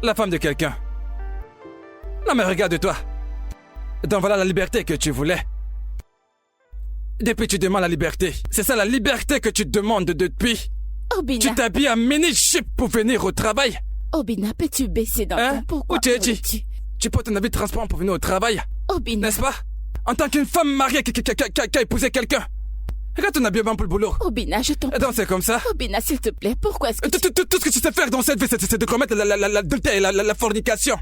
La femme de quelqu'un. Non mais regarde-toi. Donc voilà la liberté que tu voulais. Depuis tu demandes la liberté. C'est ça la liberté que tu demandes depuis. Obina. Tu t'habilles en mini-chip pour venir au travail. Obina, peux-tu baisser dans ton... Pourquoi Où tu es dit? Tu portes un habit transparent pour venir au travail. Obina. N'est-ce pas? En tant qu'une femme mariée qui a épousé quelqu'un. Regarde ton habillement pour le boulot. Obina, je t'en prie. Donc c'est comme ça. Obina, s'il te plaît, pourquoi est-ce que Tout ce que tu sais faire dans cette vie, c'est de commettre l'adultère et la fornication.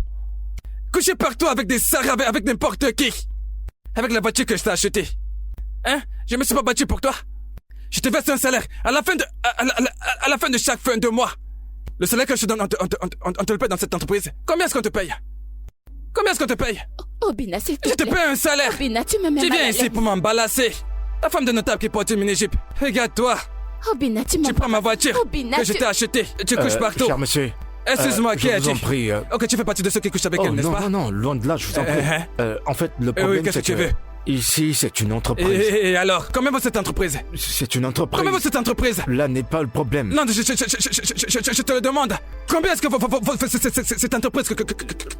Coucher partout avec des sarabes, avec n'importe qui. Avec la voiture que je t'ai achetée. Hein? Je me suis pas battu pour toi. Je te verse un salaire à la fin de chaque fin de mois. Le salaire que je te donne, on te le paye dans cette entreprise. Combien est-ce qu'on te paye? Combien est-ce qu'on te paye? Obina, s'il te plaît. Je te paye un salaire. Obina, tu me mets Tu mal à viens l'aise. ici pour m'embalasser. La femme de notable qui porte une mini-jupe. Regarde-toi. Obina, tu prends ma voiture Obina, que je t'ai achetée. Tu couches partout. Cher monsieur. Excuse-moi, qui je as-tu? vous en prie. Ok, tu fais partie de ceux qui couchent avec elle, n'est-ce pas? Non, loin de là, je vous en prie. En fait, le problème, qu'est-ce c'est que tu veux? ici, c'est une entreprise. Et alors, combien vaut cette entreprise? C'est une entreprise. Combien vaut cette entreprise? Là n'est pas le problème. Non, je te le demande. Combien est-ce que vaut cette entreprise que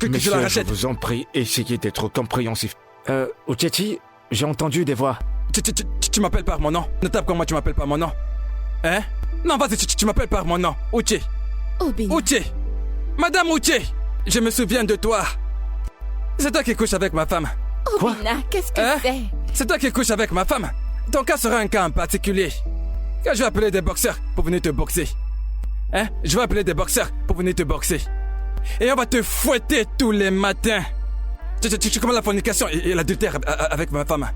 je Monsieur, la je rachète? vous en prie, essayez d'être compréhensif. Otieti, j'ai entendu des voix. Tu m'appelles par mon nom. Notable comme moi, tu m'appelles par mon nom. Hein? Non, vas-y, tu m'appelles par mon nom. Uche. Obina. Uche. Madame Uche. Je me souviens de toi. C'est toi qui couches avec ma femme. Obina, qu'est-ce que c'est? C'est toi qui couches avec ma femme. Ton cas sera un cas en particulier. Quand je vais appeler des boxeurs pour venir te boxer. Hein? Je vais appeler des boxeurs pour venir te boxer. Et on va te fouetter tous les matins. Tu commets la fornication et l'adultère avec ma femme.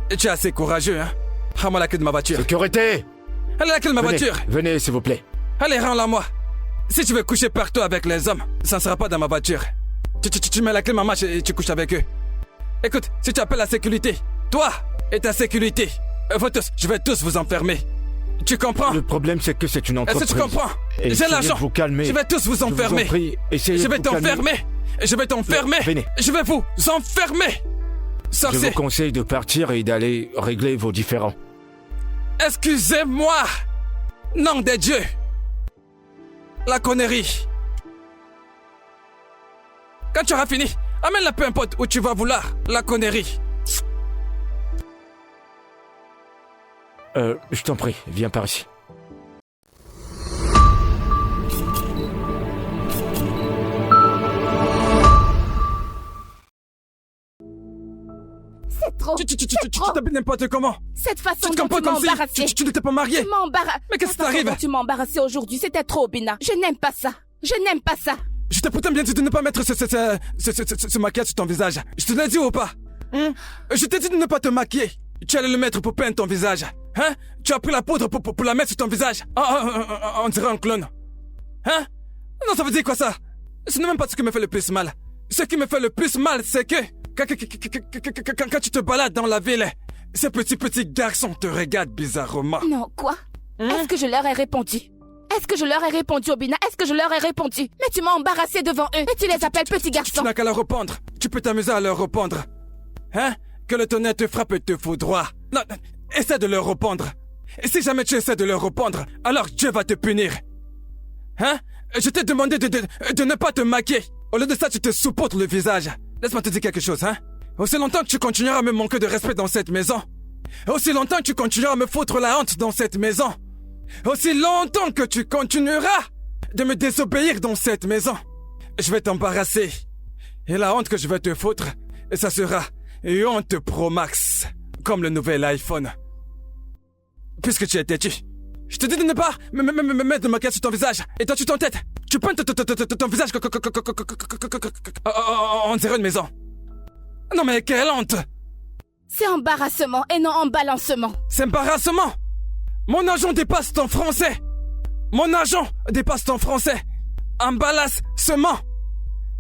Et tu es assez courageux, hein? Rends-moi la clé de ma voiture. Sécurité! Allez, la clé de ma voiture. Venez, s'il vous plaît. Allez, rends-la moi. Si tu veux coucher partout avec les hommes, ça ne sera pas dans ma voiture. Tu mets la clé de ma marche et tu couches avec eux. Écoute, si tu appelles la sécurité, toi et ta sécurité, vous tous, je vais tous vous enfermer. Tu comprends? Le problème, c'est que c'est une entreprise. Est-ce que tu comprends? J'ai Essayez l'argent. de vous calmer. Je vais tous vous enfermer. Je vous en prie, essayez Je de vais vous calmer. t'enfermer. Je vais t'enfermer. Venez. Je vais vous enfermer. Je Sorcier. vous conseille de partir et d'aller régler vos différends. Excusez-moi. Nom des dieux. La connerie. Quand tu auras fini, amène-la peu importe où tu vas vouloir. La connerie. Je t'en prie, viens par ici. C'est trop. Tu t'habilles n'importe comment. Cette façon Tu te dont tu comportes m'as comme embarrassé. si tu n'étais pas marié. Tu m'embarrasses. Mais qu'est-ce qui La façon t'arrive? dont tu m'as embarrassé aujourd'hui, c'était trop, Obina. Je n'aime pas ça. Je n'aime pas ça. Je t'ai pourtant bien dit de ne pas mettre ce maquillage sur ton visage. Je te l'ai dit ou pas? Je t'ai dit de ne pas te maquiller. Tu allais le mettre pour peindre ton visage. Hein? Tu as pris la poudre pour la mettre sur ton visage. On dirait un clone. Hein? Non, ça veut dire quoi ça? Ce n'est même pas ce qui me fait le plus mal. Ce qui me fait le plus mal, c'est que quand tu te balades dans la ville, ces petits garçons te regardent bizarrement. Non, quoi? Est-ce que je leur ai répondu? Est-ce que je leur ai répondu, Obina? Est-ce que je leur ai répondu? Mais tu m'as embarrassé devant eux et tu les appelles petits Tu garçons. n'as qu'à leur répondre. Tu peux t'amuser à leur répondre. Hein? Que le tonnerre te frappe et te foudroie. Non, essaie de leur répondre. Et si jamais tu essaies de leur répondre, alors Dieu va te punir. Hein? Je t'ai demandé de ne pas te maquiller. Au lieu de ça, tu te saupoudres le visage. Laisse-moi te dire quelque chose, hein? Aussi longtemps que tu continueras à me manquer de respect dans cette maison, aussi longtemps que tu continueras à me foutre la honte dans cette maison, aussi longtemps que tu continueras de me désobéir dans cette maison, je vais t'embarrasser. Et la honte que je vais te foutre, ça sera une honte Pro Max, comme le nouvel iPhone. Puisque tu es têtu, je te dis de ne pas me mettre de maquillage sur ton visage. Et toi, tu t'entêtes. Tu peins ton visage on dirait une maison. Non mais quelle honte! C'est embarrassement et non embalancement. C'est embarrassement! Mon argent dépasse ton français! Mon argent dépasse ton français! Emballassement!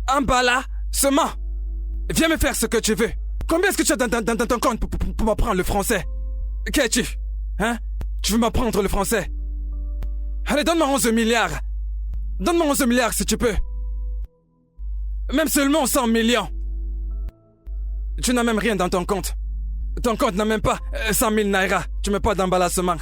Emballassement! Viens me faire ce que tu veux. Combien est-ce que tu as dans ton compte pour m'apprendre le français? Qu'as-tu? Hein? Tu veux m'apprendre le français? Allez, donne-moi 11 milliards! Donne-moi 11 milliards si tu peux! Même seulement 100 millions! Tu n'as même rien dans ton compte. Ton compte n'a même pas 100 000 naira. Tu mets pas d'emballassement.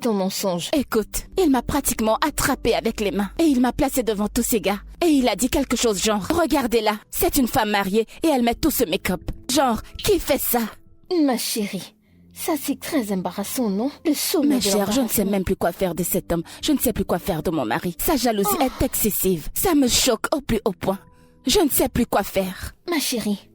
ton mensonge? Écoute, il m'a pratiquement attrapée avec les mains. Et il m'a placée devant tous ces gars. Et il a dit quelque chose genre, regardez-la, c'est une femme mariée et elle met tout ce make-up. Genre, qui fait ça? Ma chérie, ça c'est très embarrassant, non? Le sommet Ma de chère, je ne sais l'embarrassement. même plus quoi faire de cet homme. Je ne sais plus quoi faire de mon mari. Sa jalousie est excessive. Ça me choque au plus haut point. Je ne sais plus quoi faire. Ma chérie,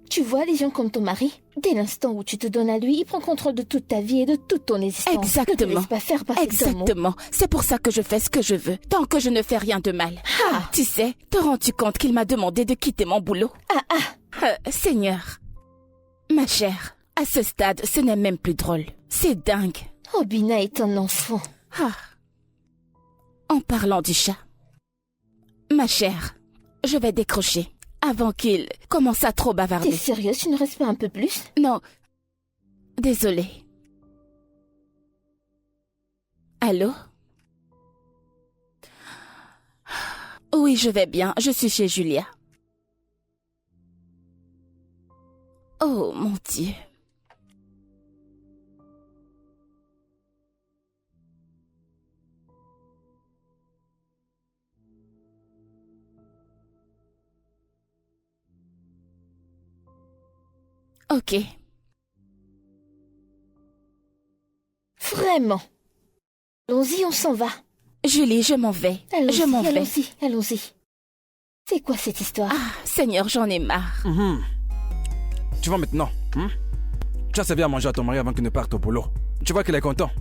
tu vois les gens comme ton mari? Dès l'instant où tu te donnes à lui, il prend contrôle de toute ta vie et de toute ton existence. Ne te Exactement. laisse pas faire par cet homme. Exactement. C'est pour ça que je fais ce que je veux, tant que je ne fais rien de mal. Ah. Tu sais, te rends-tu compte qu'il m'a demandé de quitter mon boulot? Seigneur. Ma chère, à ce stade, ce n'est même plus drôle. C'est dingue. Obina est un enfant. Ah. En parlant du chat. Ma chère, je vais décrocher avant qu'il commence à trop bavarder. T'es sérieuse, tu ne restes pas un peu plus? Non. Désolée. Allô? Oui, je vais bien. Je suis chez Julia. Oh, mon Dieu. Ok. Vraiment. Allons-y, on s'en va. Julie, je m'en vais. Je m'en vais. Allons-y, allons-y. C'est quoi cette histoire? Ah, Seigneur, j'en ai marre. Tu vois maintenant, tu as servi à manger à ton mari avant qu'il ne parte au boulot. Tu vois qu'il est content.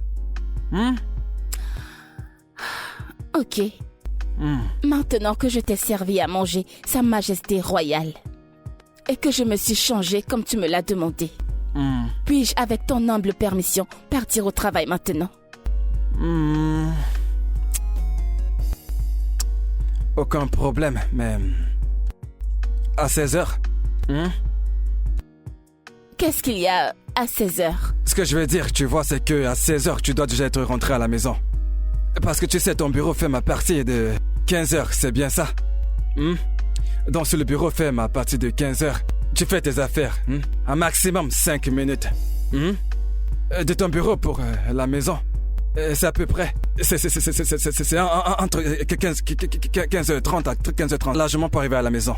Ok. Maintenant que je t'ai servi à manger, Sa Majesté royale, et que je me suis changée comme tu me l'as demandé, puis-je, avec ton humble permission, partir au travail maintenant? Aucun problème, mais... À 16h. Qu'est-ce qu'il y a à 16h? Ce que je veux dire, tu vois, c'est que à 16h, tu dois déjà être rentré à la maison. Parce que tu sais, ton bureau ferme à partir de 15h, c'est bien ça? Donc si le bureau ferme à partir de 15h, tu fais tes affaires, un maximum 5 minutes. De ton bureau pour la maison, c'est à peu près... C'est entre 15h30 à 15h30, largement pour arriver à la maison.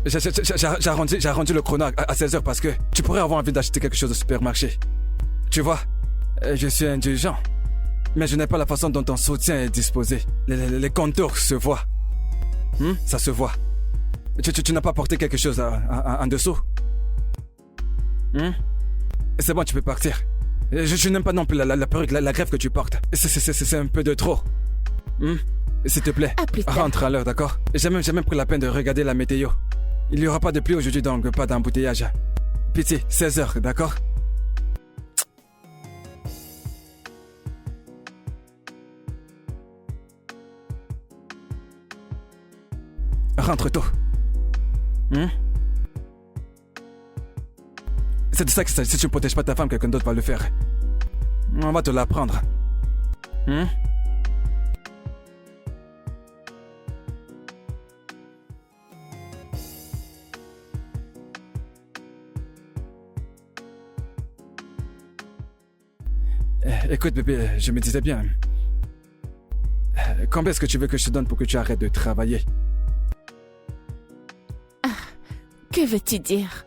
J'ai arrondi le chrono à 16h parce que tu pourrais avoir envie d'acheter quelque chose au supermarché. Tu vois, je suis indulgent, mais je n'ai pas la façon dont ton soutien est disposé. Les contours se voient. Ça se voit. Tu n'as pas porté quelque chose en dessous? C'est bon, tu peux partir. Je n'aime pas non plus la perruque, la greffe que tu portes. C'est un peu de trop. S'il te plaît, À plus tard. rentre à l'heure, d'accord? J'ai même pris la peine de regarder la météo. Il n'y aura pas de pluie aujourd'hui, donc pas d'embouteillage. Pitié, 16h, d'accord? Rentre tôt. C'est de ça qu'il s'agit. Si tu ne protèges pas ta femme, quelqu'un d'autre va le faire. On va te l'apprendre. Écoute, bébé, je me disais bien. Combien est-ce que tu veux que je te donne pour que tu arrêtes de travailler? Que veux-tu dire?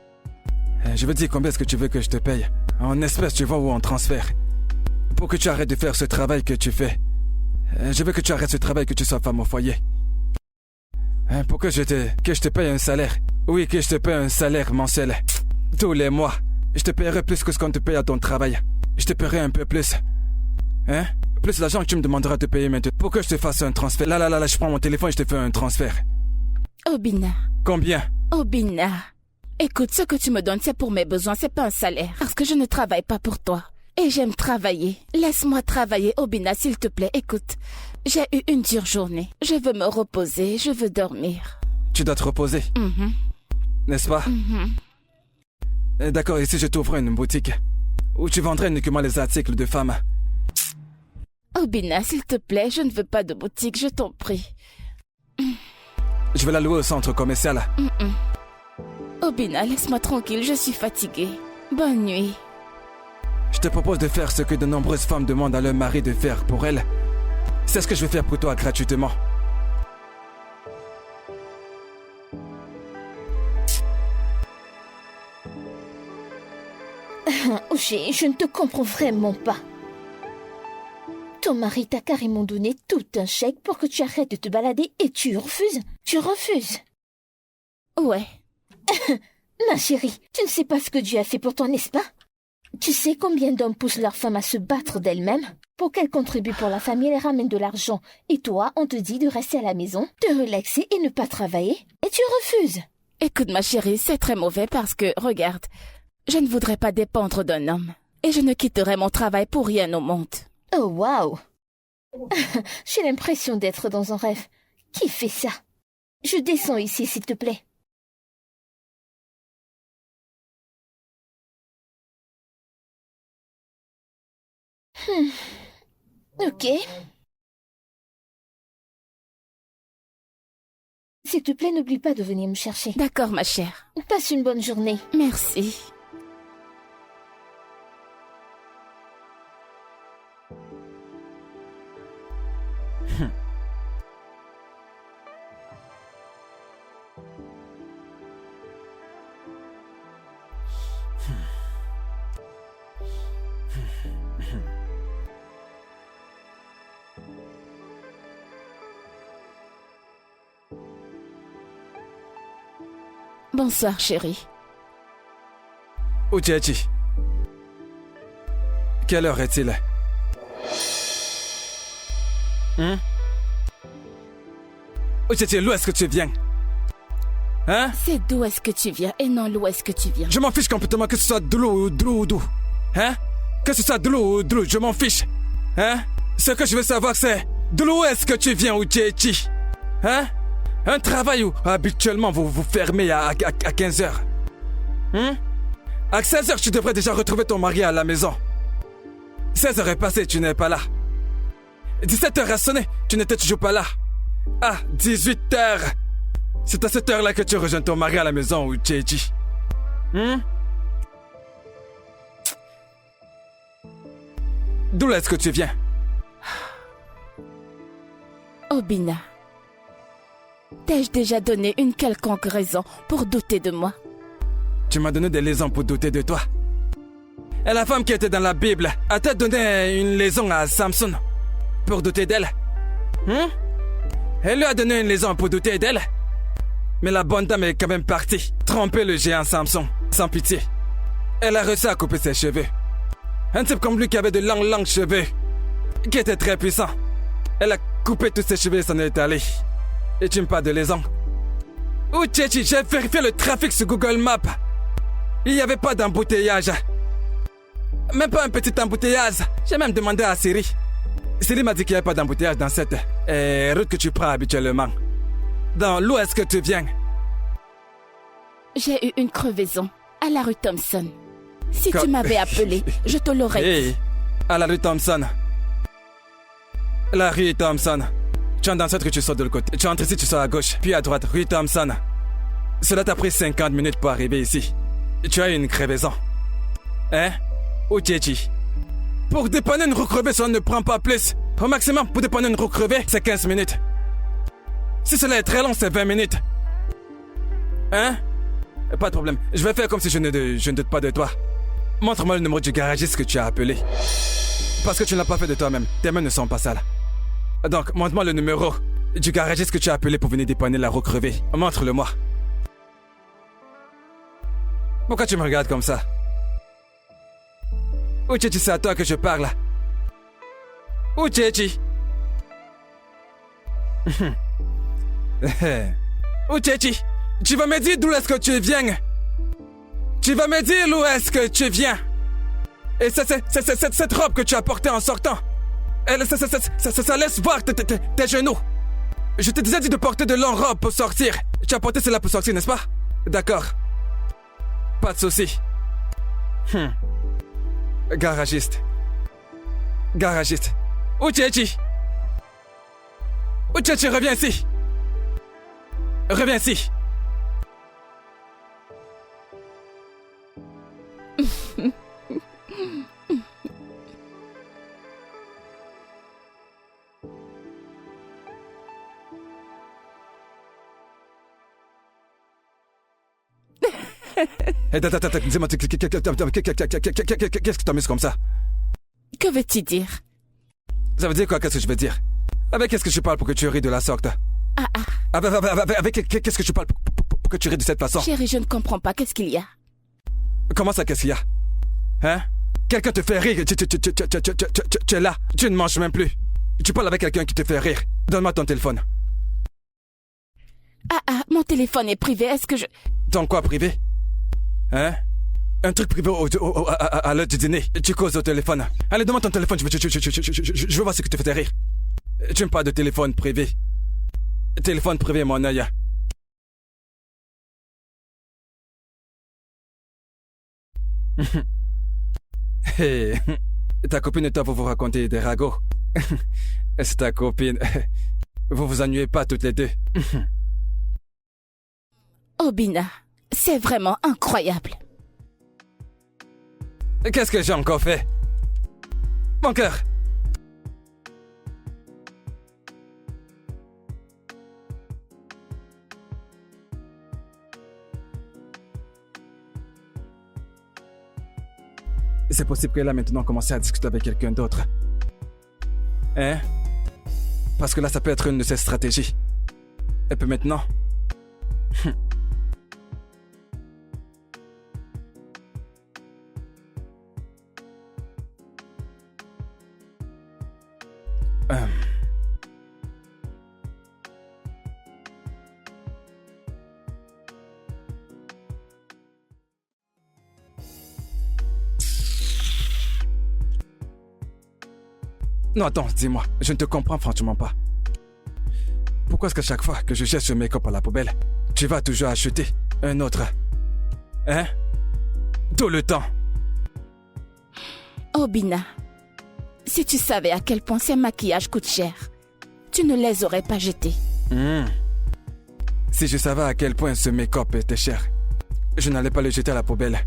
Je veux dire, combien est-ce que tu veux que je te paye? En espèces, tu vois, ou en transfert? Pour que tu arrêtes de faire ce travail que tu fais. Je veux que tu arrêtes ce travail, que tu sois femme au foyer. Pour que je te paye un salaire. Oui, que je te paye un salaire mensuel. Tous les mois. Je te paierai plus que ce qu'on te paye à ton travail. Je te paierai un peu plus. Plus l'argent que tu me demanderas de payer maintenant. Pour que je te fasse un transfert. Là, je prends mon téléphone et je te fais un transfert. Obina. Combien? Obina. Écoute, ce que tu me donnes, c'est pour mes besoins, c'est pas un salaire. Parce que je ne travaille pas pour toi. Et j'aime travailler. Laisse-moi travailler, Obina, s'il te plaît. Écoute, j'ai eu une dure journée. Je veux me reposer, je veux dormir. Tu dois te reposer. N'est-ce pas? D'accord, ici je t'ouvre une boutique où tu vendrais uniquement les articles de femmes. Obina, s'il te plaît, je ne veux pas de boutique, je t'en prie. Je vais la louer au centre commercial. Obina, laisse-moi tranquille, je suis fatiguée. Bonne nuit. Je te propose de faire ce que de nombreuses femmes demandent à leur mari de faire pour elles. C'est ce que je vais faire pour toi gratuitement. Oshé, je ne te comprends vraiment pas. Ton mari t'a carrément donné tout un chèque pour que tu arrêtes de te balader et tu refuses. Tu refuses. Ouais. Ma chérie, tu ne sais pas ce que Dieu a fait pour toi, n'est-ce pas? Tu sais combien d'hommes poussent leurs femmes à se battre d'elles-mêmes pour qu'elles contribuent pour la famille et les ramènent de l'argent. Et toi, on te dit de rester à la maison, de relaxer et ne pas travailler. Et tu refuses. Écoute, ma chérie, c'est très mauvais parce que, regarde, je ne voudrais pas dépendre d'un homme. Et je ne quitterai mon travail pour rien au monde. Oh, waouh! J'ai l'impression d'être dans un rêve. Qui fait ça? Je descends ici, s'il te plaît. Ok. S'il te plaît, n'oublie pas de venir me chercher. D'accord, ma chère. Passe une bonne journée. Merci. Bonsoir, chérie. Uchechi. Quelle heure est-il? Uchechi, d'où est-ce que tu viens? Hein? C'est d'où est-ce que tu viens et non d'où est-ce que tu viens. Je m'en fiche complètement que ce soit d'où ou d'où. Hein? Que ce soit d'où ou d'où, je m'en fiche. Hein? Ce que je veux savoir c'est d'où est-ce que tu viens, Uchechi? Hein? Un travail où habituellement vous vous fermez à 15 heures. À 16 heures, tu devrais déjà retrouver ton mari à la maison. 16 heures est passé, tu n'es pas là. 17 heures a sonné, tu n'étais toujours pas là. Ah, 18 heures. C'est à cette heure-là que tu rejoins ton mari à la maison, Uchechi. D'où est-ce que tu viens? Obina, t'ai-je déjà donné une quelconque raison pour douter de moi? Tu m'as donné des raisons pour douter de toi. Et la femme qui était dans la Bible a-t-elle donné une raison à Samson pour douter d'elle? Elle lui a donné une raison pour douter d'elle. Mais la bonne dame est quand même partie tromper le géant Samson, sans pitié. Elle a réussi à couper ses cheveux. Un type comme lui qui avait de longs cheveux, qui était très puissant. Elle a coupé tous ses cheveux et s'en est allée. Et tu me parles de raison? Uchechi, j'ai vérifié le trafic sur Google Maps. Il n'y avait pas d'embouteillage. Même pas un petit embouteillage. J'ai même demandé à Siri. Siri m'a dit qu'il n'y avait pas d'embouteillage dans cette route que tu prends habituellement. Dans l'où est-ce que tu viens? J'ai eu une crevaison à la rue Thompson. Si tu m'avais appelé, je te l'aurais dit. Hey, à la rue Thompson. La rue Thompson. Tu entres dans cette rue, tu sors de l'autre côté. Tu entres ici, tu sors à gauche, puis à droite, rue Thompson. Cela t'a pris 50 minutes pour arriver ici. Tu as eu une crevaison. Hein? Uchechi. Pour dépanner une roue crevée, ça ne prend pas plus. Au maximum, pour dépanner une roue crevée, c'est 15 minutes. Si cela est très long, c'est 20 minutes. Hein? Pas de problème. Je vais faire comme si je ne doute pas de toi. Montre-moi le numéro du garagiste que tu as appelé. Parce que tu ne l'as pas fait de toi-même. Tes mains ne sont pas sales. Donc, montre-moi le numéro du garagiste que tu as appelé pour venir dépanner la roue crevée. Montre-le-moi. Pourquoi tu me regardes comme ça? Uchechi, c'est à toi que je parle. Uchechi. Uchechi, tu vas me dire d'où est-ce que tu viens? Tu vas me dire d'où est-ce que tu viens? Et cette robe que tu as portée en sortant, ça laisse voir tes genoux. Je te disais de porter de longues robes pour sortir. Tu as porté cela pour sortir, n'est-ce pas? D'accord. Pas de souci. Garagiste. Uchechi. Uchechi, reviens ici. Reviens ici. Attends, dis-moi, qu'est-ce que t'amuses comme ça? Que veux-tu dire? Ça veut dire quoi, qu'est-ce que je veux dire? Avec qu'est-ce que tu parles pour que tu ris de la sorte? Avec qu'est-ce que tu parles pour que tu ris de cette façon? Chérie, je ne comprends pas. Qu'est-ce qu'il y a? Comment ça, qu'est-ce qu'il y a? Hein? Quelqu'un te fait rire, tu es là, tu ne manges même plus. Tu parles avec quelqu'un qui te fait rire. Donne-moi ton téléphone. Mon téléphone est privé, est-ce que je... Ton quoi privé? Hein? Un truc privé à l'heure du dîner. Tu causes au téléphone. Allez, donne-moi ton téléphone, je veux voir ce que tu fais rire. Tu me parles de téléphone privé. Téléphone privé, mon œil. Hey, ta copine et toi, vous vous racontez des ragots. C'est ta copine. Vous vous ennuyez pas toutes les deux. Obina, c'est vraiment incroyable. Qu'est-ce que j'ai encore fait? Mon cœur. C'est possible qu'elle a maintenant commencé à discuter avec quelqu'un d'autre. Hein? Parce que là, ça peut être une de ses stratégies. Et puis maintenant... Non, attends, dis-moi, je ne te comprends franchement pas. Pourquoi est-ce qu'à chaque fois que je jette ce make-up à la poubelle, tu vas toujours acheter un autre? Hein? Tout le temps. Obina, si tu savais à quel point ces maquillages coûtent cher, tu ne les aurais pas jetés. Si je savais à quel point ce make-up était cher, je n'allais pas le jeter à la poubelle.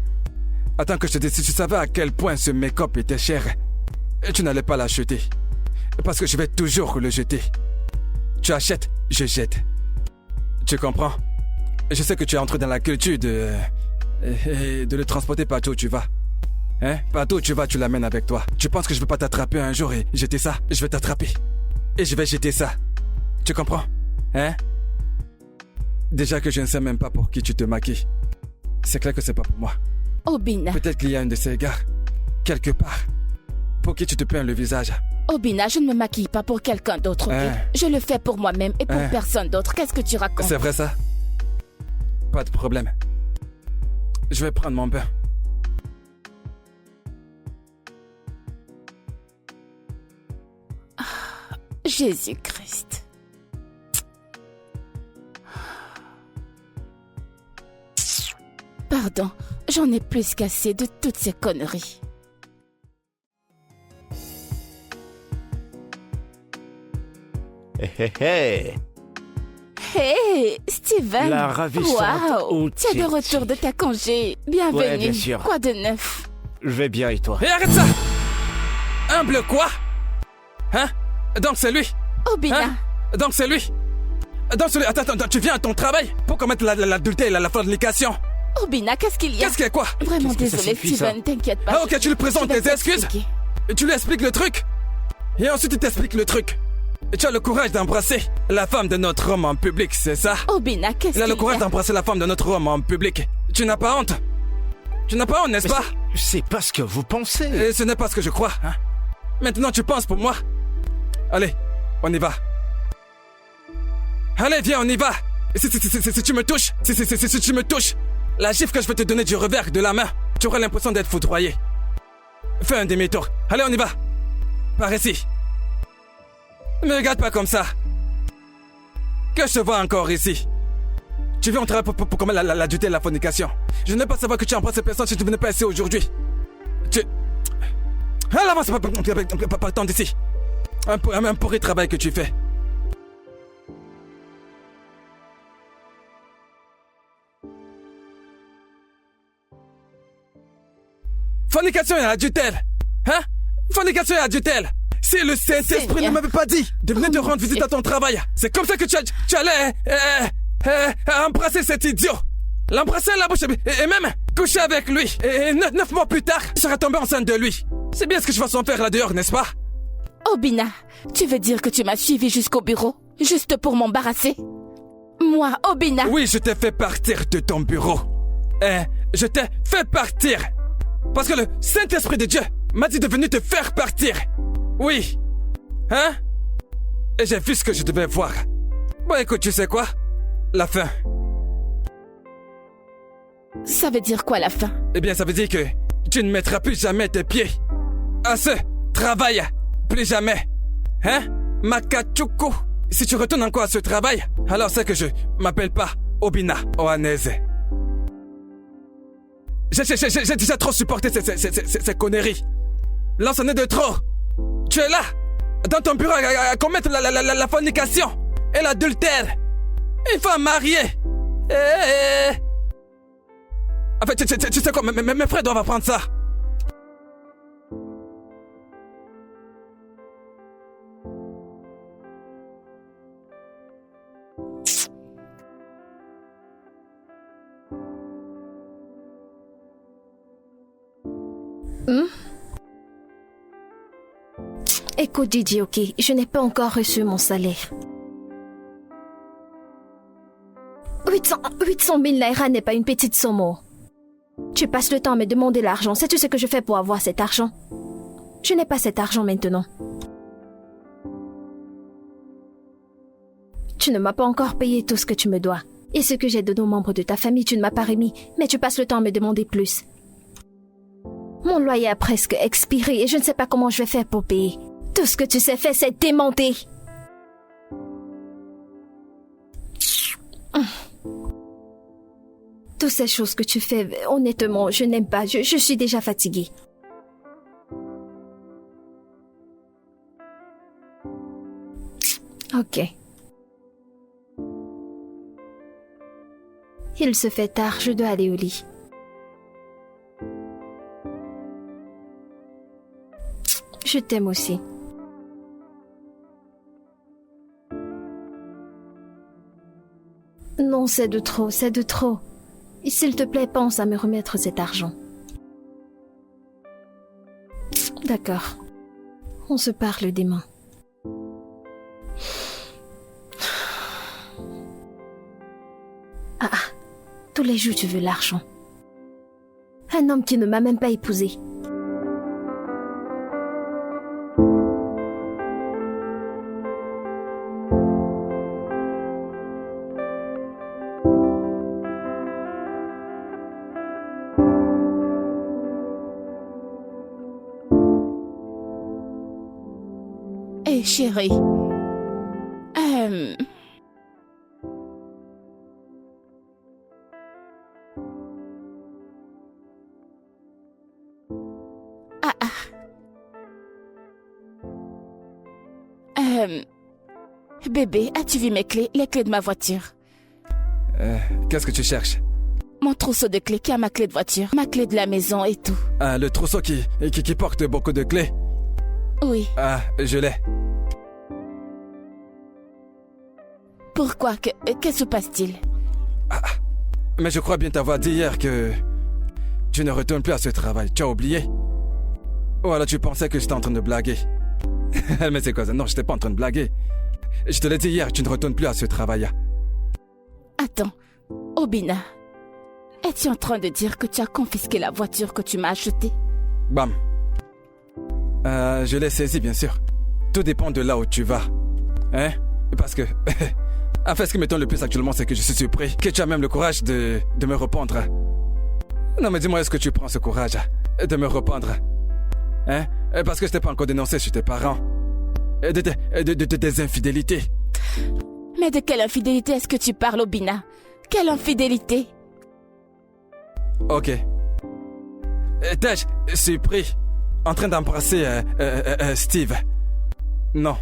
Attends que je te dise, si tu savais à quel point ce make-up était cher, tu n'allais pas l'acheter. Parce que je vais toujours le jeter. Tu achètes, je jette. Tu comprends? Je sais que tu es entré dans la culture de le transporter partout où tu vas. Hein? Partout où tu vas, tu l'amènes avec toi. Tu penses que je ne vais pas t'attraper un jour et jeter ça? Je vais t'attraper. Et je vais jeter ça. Tu comprends? Hein? Déjà que je ne sais même pas pour qui tu te maquilles. C'est clair que c'est pas pour moi. Obina. Peut-être qu'il y a un de ces gars, quelque part, pour qui tu te peins le visage. Obina, je ne me maquille pas pour quelqu'un d'autre, ok? Je le fais pour moi-même et pour personne d'autre. Qu'est-ce que tu racontes? C'est vrai ça? Pas de problème. Je vais prendre mon bain. Jésus-Christ. Pardon, j'en ai plus qu'assez de toutes ces conneries. Hey, Steven! La ravissante. Wow! Tu es de retour de ta congé. Bienvenue. Ouais, bien sûr. Quoi de neuf? Je vais bien et toi? Et arrête ça! Humble quoi? Hein? Donc c'est lui? Obina! Hein? Donc c'est lui? Donc c'est lui? Attends, tu viens à ton travail pour commettre l'adultère et la fornication? Obina, qu'est-ce qu'il y a? Qu'est-ce qu'il y a quoi? Vraiment Qu'est-ce que ça désolé, suffit, Steven, t'inquiète pas. Ah ok, tu lui présentes tes excuses? T'expliquer. Et tu lui expliques le truc? Et ensuite il t'explique le truc. Et tu as le courage d'embrasser la femme de notre homme en public, c'est ça? Obina, qu'est-ce qu'il y Il a? a le courage d'embrasser la femme de notre homme en public. Tu n'as pas honte? Tu n'as pas honte, n'est-ce pas? C'est pas ce que vous pensez. Et ce n'est pas ce que je crois, hein? Maintenant tu penses pour moi? Allez, on y va. Allez, viens, on y va. Si tu me touches, si tu me touches, la gifle que je vais te donner du revers de la main, tu auras l'impression d'être foudroyé. Fais un demi-tour. Allez, on y va. Par ici. Ne me regarde pas comme ça. Que je te vois encore ici. Tu viens au travail pour commettre l'adultère et la fornication. Je ne veux pas savoir que tu embrasses ces personnes si tu ne venais pas ici aujourd'hui. Allez, avance, pas tant d'ici. Un pourri travail que tu fais. Fornication et adultère. Hein? Fornication et adultère. Si le Saint-Esprit ne m'avait pas dit de venir te rendre visite à ton travail, c'est comme ça que tu allais embrasser cet idiot. L'embrasser à la bouche et même couché avec lui. Et 9 mois plus tard, je serai tombée enceinte de lui. C'est bien ce que je vais s'en faire là dehors, n'est-ce pas? Obina, tu veux dire que tu m'as suivi jusqu'au bureau, juste pour m'embarrasser? Moi, Obina. Oui, je t'ai fait partir de ton bureau. Je t'ai fait partir. Parce que le Saint-Esprit de Dieu m'a dit de venir te faire partir. Oui. Hein? Et j'ai vu ce que je devais voir. Bon, écoute, tu sais quoi? La fin. Ça veut dire quoi la fin? Eh bien, ça veut dire que tu ne mettras plus jamais tes pieds à ce travail. Plus jamais. Hein? Makachuku. Si tu retournes encore à ce travail, alors c'est que je m'appelle pas Obina Ohaneze. J'ai déjà trop supporté ces conneries. Là, c'en est de trop. Tu es là, dans ton bureau, à commettre la fornication et l'adultère. Une femme mariée. En fait, tu sais quoi, mes frères doivent apprendre ça. Écoute, Didi, ok, je n'ai pas encore reçu mon salaire. 800 000 naira n'est pas une petite somme. Tu passes le temps à me demander l'argent. Sais-tu ce que je fais pour avoir cet argent? Je n'ai pas cet argent maintenant. Tu ne m'as pas encore payé tout ce que tu me dois. Et ce que j'ai donné aux membres de ta famille, tu ne m'as pas remis. Mais tu passes le temps à me demander plus. Mon loyer a presque expiré et je ne sais pas comment je vais faire pour payer. Tout ce que tu sais faire, c'est démonter. Toutes ces choses que tu fais, honnêtement, je n'aime pas. Je suis déjà fatiguée. Ok. Il se fait tard, je dois aller au lit. Je t'aime aussi. Non, c'est de trop, c'est de trop. Et s'il te plaît, pense à me remettre cet argent. D'accord. On se parle demain. Ah, tous les jours tu veux l'argent. Un homme qui ne m'a même pas épousée. Chérie, bébé, as-tu vu mes clés, les clés de ma voiture? Qu'est-ce que tu cherches? Mon trousseau de clés qui a ma clé de voiture, ma clé de la maison et tout. Ah, le trousseau qui porte beaucoup de clés? Oui. Ah, je l'ai. Pourquoi? Que se passe-t-il? Mais je crois bien t'avoir dit hier que tu ne retournes plus à ce travail. Tu as oublié? Ou alors tu pensais que j'étais en train de blaguer? Mais c'est quoi ça? Non, je n'étais pas en train de blaguer. Je te l'ai dit hier, tu ne retournes plus à ce travail. Attends, Obina, es-tu en train de dire que tu as confisqué la voiture que tu m'as achetée? Bam. Je l'ai saisie, bien sûr. Tout dépend de là où tu vas. Hein? Parce que... En fait, ce qui m'étonne le plus actuellement, c'est que je suis surpris que tu as même le courage de me répondre. Non, mais dis-moi, est-ce que tu prends ce courage de me répondre? Hein? Parce que je t'ai pas encore dénoncé chez tes parents. Des infidélités. Mais de quelle infidélité est-ce que tu parles, Obina? Quelle infidélité? Ok. T'ai-je surpris en train d'embrasser Steve? Non.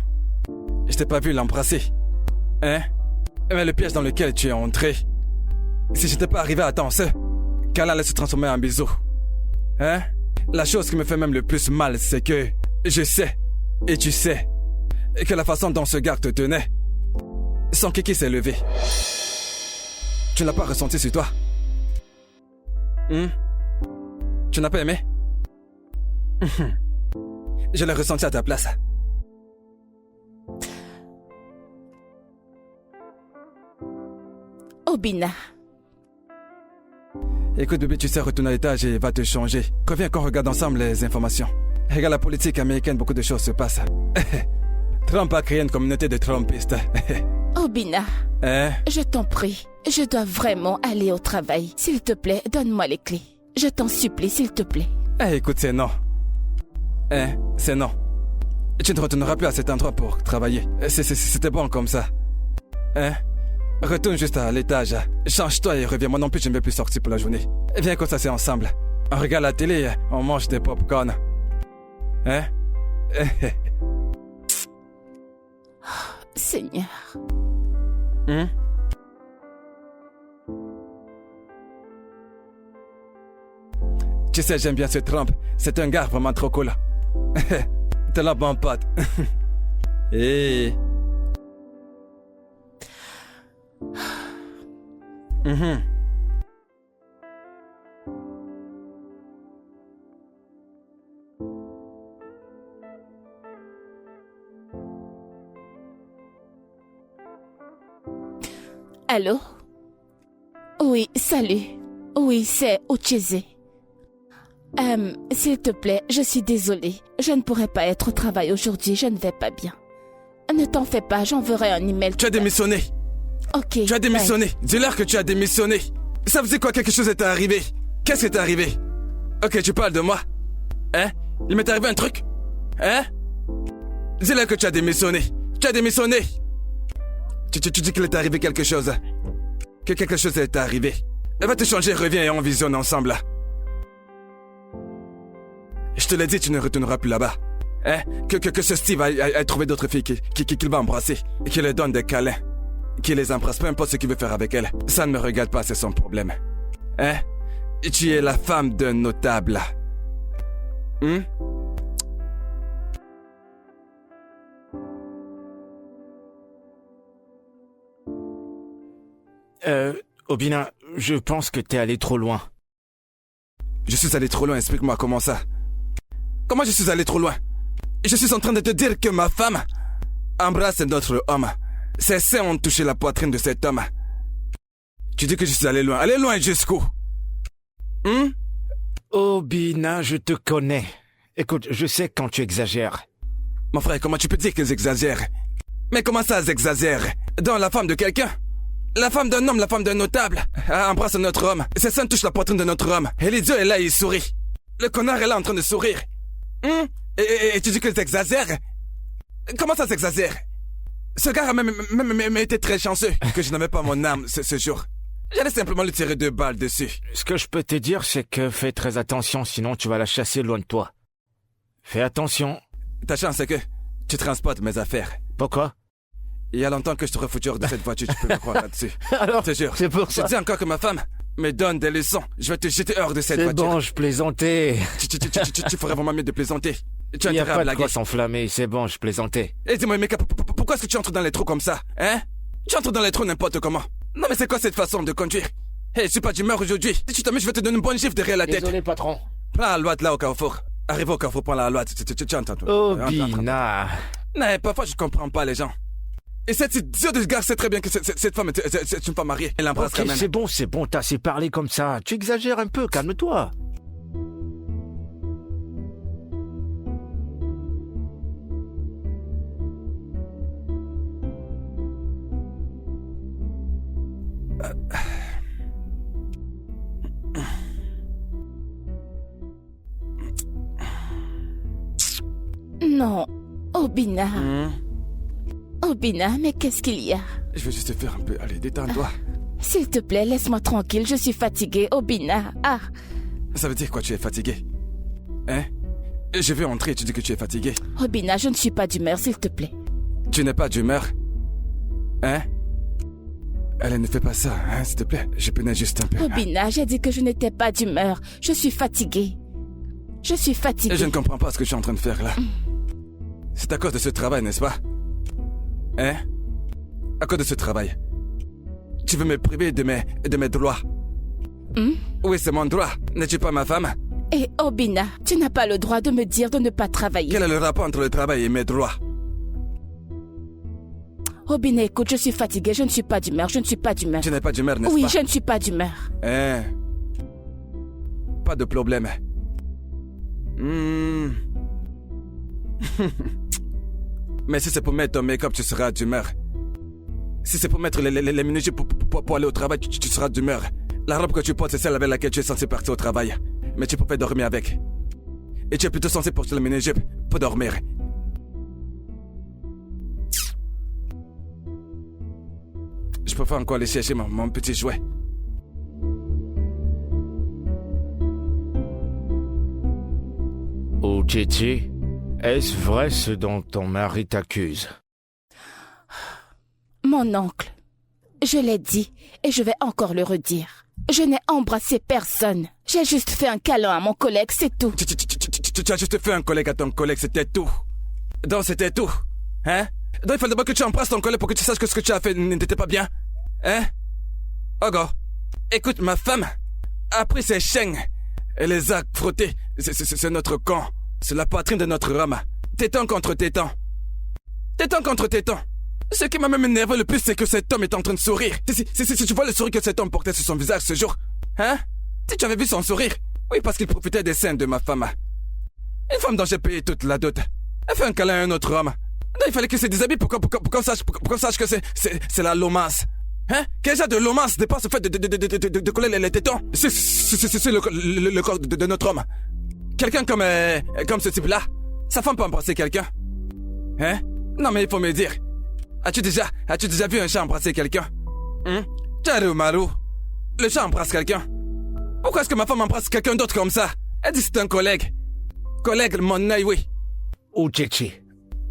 Je t'ai pas vu l'embrasser. Hein? Mais le piège dans lequel tu es entré, si j'étais pas arrivé à temps, qu'elle allait se transformer en bisou. Hein? La chose qui me fait même le plus mal, c'est que je sais, et tu sais, que la façon dont ce gars te tenait, son kiki s'est levé. Tu ne l'as pas ressenti sur toi? Tu n'as pas aimé? Je l'ai ressenti à ta place. Obina. Écoute, bébé, tu sais, retourne à l'étage et va te changer. Reviens qu'on regarde ensemble les informations. Regarde la politique américaine, beaucoup de choses se passent. Trump a créé une communauté de Trumpistes. Obina, Hein? je t'en prie. Je dois vraiment aller au travail. S'il te plaît, donne-moi les clés. Je t'en supplie, s'il te plaît. Écoute, c'est non. C'est non. Tu ne retourneras plus à cet endroit pour travailler. C'était bon comme ça. Retourne juste à l'étage. Change-toi et reviens. Moi non plus, je ne vais plus sortir pour la journée. Viens qu'on s'assied ensemble. On regarde la télé, on mange des pop-corn. Seigneur. Tu sais, j'aime bien ce Trump. C'est un gars vraiment trop cool. T'es là, bon pote. Allô? Oui, salut. Oui, c'est Ucheze. S'il te plaît, je suis désolée. Je ne pourrai pas être au travail aujourd'hui, je ne vais pas bien. Ne t'en fais pas, j'enverrai un email. Tu as démissionné. Ok. Tu as démissionné. Dis-leur que tu as démissionné. Ça faisait quoi, quelque chose est arrivé? Qu'est-ce qui t'est arrivé? Ok, tu parles de moi. Il m'est arrivé un truc? Dis-leur que tu as démissionné. Tu as démissionné. Tu dis qu'il est arrivé quelque chose. Que quelque chose est arrivé. Va te changer, reviens et on visionne ensemble. Je te l'ai dit, tu ne retourneras plus là-bas. Que ce Steve a trouvé d'autres filles qu'il va embrasser. Qu'il leur donne des câlins. Qu'il les embrasse, peu importe ce qu'il veut faire avec elles. Ça ne me regarde pas, c'est son problème. Tu es la femme d'un notable. Obina, je pense que t'es allé trop loin. Je suis allé trop loin, explique-moi comment ça. Comment je suis allé trop loin? Je suis en train de te dire que ma femme embrasse notre homme. Ses seins ont touché la poitrine de cet homme. Tu dis que je suis allé loin. Allez loin jusqu'où? Obina, je te connais. Écoute, je sais quand tu exagères. Mon frère, comment tu peux dire qu'ils exagèrent? Mais comment ça, ils exagèrent? Dans la femme de quelqu'un? La femme d'un homme, la femme d'un notable, embrasse notre homme. Ses seins touchent la poitrine de notre homme. Et l'idiot est là, il sourit. Le connard est là en train de sourire. Et tu dis qu'ils exagèrent? Comment ça s'exagère? Ce gars a même été très chanceux que je n'avais pas mon âme ce jour. J'allais simplement lui tirer 2 balles dessus. Ce que je peux te dire, c'est que fais très attention, sinon tu vas la chasser loin de toi. Fais attention. Ta chance, c'est que tu transportes mes affaires. Pourquoi? Il y a longtemps que je te refoutais hors de cette voiture, tu peux me croire là-dessus. Alors, je te jure. c'est pour Je ça. dis encore que ma femme me donne des leçons. Je vais te jeter hors de cette voiture. C'est bon, je plaisantais. Tu ferais vraiment mieux de plaisanter. Tu as Il n'y a intérêt à pas de blaguer. quoi s'enflammer, c'est bon, je plaisantais. Et dis-moi, mec, pourquoi est-ce que tu entres dans les trous comme ça? Tu entres dans les trous n'importe comment. Non mais c'est quoi cette façon de conduire? Je suis pas d'humeur aujourd'hui. Si tu t'amuses, je vais te donner une bonne gifle derrière la tête. Désolé, patron. Prends la loi là au carrefour. Arrive au carrefour, prends la loi. Tu entends toi. Obina. Non, parfois je comprends pas les gens. Et cette idiot de gars sait très bien que cette femme c'est une femme mariée. Elle l'embrasse quand même. C'est bon, t'as assez parlé comme ça. Tu exagères un peu, calme-toi. Non, Obina. Obina, mais qu'est-ce qu'il y a? Je vais juste te faire un peu. Allez, détends-toi. S'il te plaît, laisse-moi tranquille, je suis fatiguée, Obina. Ça veut dire quoi, tu es fatigué? Je vais entrer et tu dis que tu es fatigué. Obina, je ne suis pas d'humeur, s'il te plaît. Tu n'es pas d'humeur? Elle ne fait pas ça, s'il te plaît. Je peinais juste un peu. Obina, j'ai dit que je n'étais pas d'humeur. Je suis fatiguée. Je suis fatiguée. Je ne comprends pas ce que tu es en train de faire là. C'est à cause de ce travail, n'est-ce pas? À cause de ce travail. Tu veux me priver de mes droits? Oui, c'est mon droit. N'es-tu pas ma femme? Et Obina, tu n'as pas le droit de me dire de ne pas travailler. Quel est le rapport entre le travail et mes droits? Obina, écoute, je suis fatiguée, je ne suis pas d'humeur, je ne suis pas d'humeur. Tu n'es pas d'humeur, n'est-ce Oui, pas? je ne suis pas d'humeur. Hein? Pas de problème. Mais si c'est pour mettre ton make-up, tu seras d'humeur. Si c'est pour mettre les minijupes pour aller au travail, tu seras d'humeur. La robe que tu portes, c'est celle avec laquelle tu es censé partir au travail. Mais tu peux dormir avec. Et tu es plutôt censé porter le mini-jupe pour dormir. Je préfère encore aller chercher mon petit jouet. Uchechi, est-ce vrai ce dont ton mari t'accuse? Mon oncle, je l'ai dit et je vais encore le redire. Je n'ai embrassé personne. J'ai juste fait un câlin à mon collègue, c'est tout. Tu as juste fait un collègue à ton collègue, c'était tout. Donc c'était tout. Hein? Donc il fallait d'abord que tu embrasses ton collègue pour que tu saches que ce que tu as fait n'était pas bien. Hein? Ogo, écoute, ma femme a pris ses chaînes et les a frottées. C'est notre camp. C'est la poitrine de notre homme. Téton contre téton. Téton contre téton. Ce qui m'a même énervé le plus, c'est que cet homme est en train de sourire. Si tu vois le sourire que cet homme portait sur son visage ce jour, hein? Si tu avais vu son sourire, oui, parce qu'il profitait des seins de ma femme. Une femme dont j'ai payé toute la dot. Elle fait un câlin à un autre homme. Donc il fallait qu'il se déshabille pour qu'on sache que c'est la lomance. Hein? Quel genre de lomance dépasse le fait de coller les tétons? C'est le corps de notre homme. Quelqu'un comme ce type-là, sa femme peut embrasser quelqu'un. Hein? Non mais il faut me dire. As-tu déjà vu un chat embrasser quelqu'un? Maru, le chat embrasse quelqu'un. Pourquoi est-ce que ma femme embrasse quelqu'un d'autre comme ça? Elle dit c'est un collègue. Collègue, mon œil, oui. Uchechi.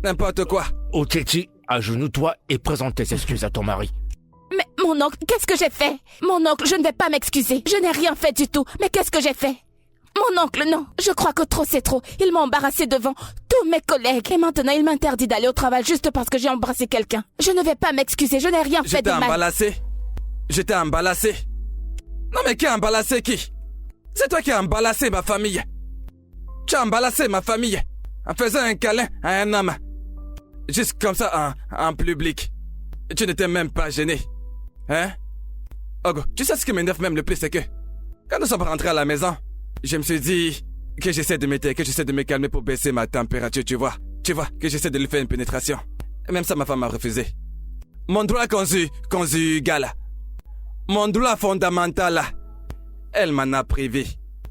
N'importe quoi. Uchechi, agenouille-toi et présente tes excuses à ton mari. Mais mon oncle, qu'est-ce que j'ai fait? Mon oncle, je ne vais pas m'excuser. Je n'ai rien fait du tout. Mais qu'est-ce que j'ai fait? Mon oncle, non. Je crois que trop c'est trop. Il m'a embarrassé devant tous mes collègues. Et maintenant, il m'interdit d'aller au travail juste parce que j'ai embrassé quelqu'un. Je ne vais pas m'excuser. Je n'ai rien fait de mal. J'étais embarrassé. Non mais qui a embarrassé qui? C'est toi qui as embarrassé ma famille. Tu as embarrassé ma famille en faisant un câlin à un homme. Juste comme ça en public. Tu n'étais même pas gêné. Hein? Ogo, tu sais ce qui m'énerve même le plus, c'est que quand nous sommes rentrés à la maison, je me suis dit que j'essaie de m'éteindre, que j'essaie de me calmer pour baisser ma température, tu vois. Tu vois, que j'essaie de lui faire une pénétration. Et même ça, ma femme m'a refusé. Mon droit conjugal. Mon droit fondamental. Elle m'en a privé.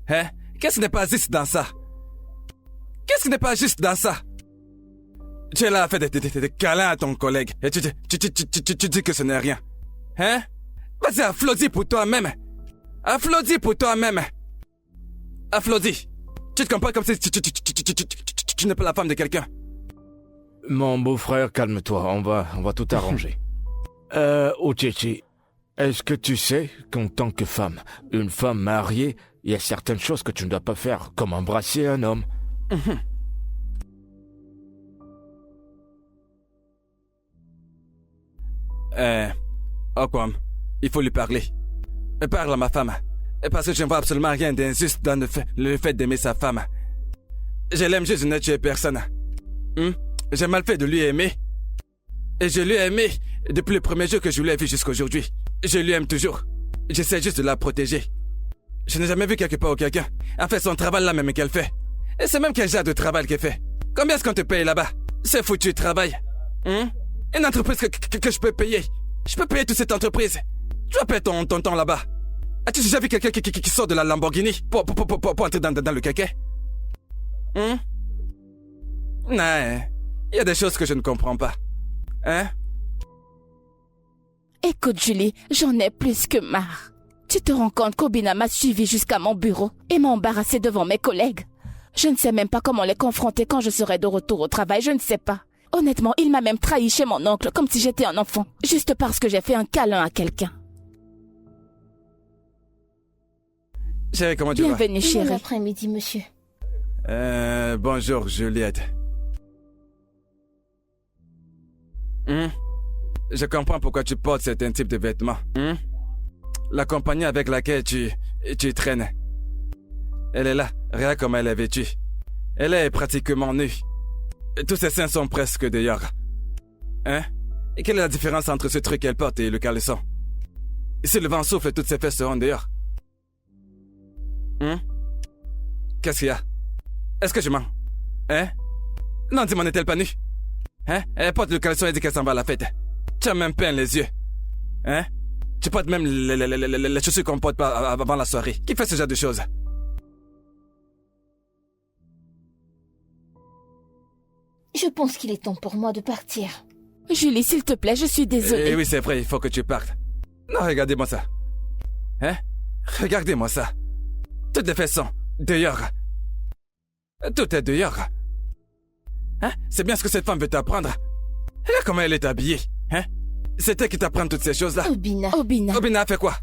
Hein? Qu'est-ce qui n'est pas juste dans ça? Qu'est-ce qui n'est pas juste dans ça? Tu es là à faire des câlins à ton collègue. Et tu dis que ce n'est rien. Hein? Vas-y, applaudis pour toi-même. Applaudis pour toi-même. Applaudis. Tu te comprends comme si tu n'es pas la femme de quelqu'un. Mon beau-frère, calme-toi, on va tout arranger. Uchechi, est-ce que tu sais qu'en tant que femme, une femme mariée, il y a certaines choses que tu ne dois pas faire, comme embrasser un homme? Okwam, il faut lui parler. Parle à ma femme. Parce que je ne vois absolument rien d'injuste dans le fait d'aimer sa femme. Je l'aime juste, je n'ai tué personne. J'ai mal fait de lui aimer. Et je lui ai aimé depuis le premier jour que je l'ai vu jusqu'à aujourd'hui. Je lui aime toujours. J'essaie juste de la protéger. Je n'ai jamais vu quelque part ou quelqu'un en fait son travail là même qu'elle fait. Et c'est même quel genre de travail qu'elle fait. Combien est-ce qu'on te paye là-bas? C'est foutu travail. Une entreprise que je peux payer. Je peux payer toute cette entreprise. Tu vas payer ton temps là-bas. As-tu déjà vu quelqu'un qui sort de la Lamborghini pour entrer dans le kéké? Non, il y a des choses que je ne comprends pas. Hein? Écoute, Julie, j'en ai plus que marre. Tu te rends compte qu'Obina m'a suivi jusqu'à mon bureau et m'a embarrassé devant mes collègues? Je ne sais même pas comment les confronter quand je serai de retour au travail, je ne sais pas. Honnêtement, il m'a même trahi chez mon oncle comme si j'étais un enfant, juste parce que j'ai fait un câlin à quelqu'un. Chérie, comment tu vas? Bienvenue, chérie. Bon après-midi, monsieur. Bonjour, Juliette. Je comprends pourquoi tu portes certains types de vêtements. La compagnie avec laquelle tu traînes. Elle est là, regarde comment elle est vêtue. Elle est pratiquement nue. Tous ses seins sont presque dehors. Hein? Et quelle est la différence entre ce truc qu'elle porte et le caleçon? Si le vent souffle, toutes ses fesses seront dehors. Qu'est-ce qu'il y a? Est-ce que je mens? Hein? Non, dis-moi, n'est-elle pas nue? Hein? Elle porte le caleçon et dit qu'elle s'en va à la fête. Tu as même peint les yeux. Hein? Tu portes même les chaussures qu'on porte pas avant la soirée. Qui fait ce genre de choses? Je pense qu'il est temps pour moi de partir. Julie, s'il te plaît, je suis désolée. Eh oui, c'est vrai, il faut que tu partes. Non, regardez-moi ça. Hein? Regardez-moi ça. Toutes les fesses sont dehors. Tout est dehors. Hein? C'est bien ce que cette femme veut t'apprendre. Regarde comment elle est habillée. Hein? C'est elle qui t'apprend toutes ces choses-là. Obina. Obina a fait quoi?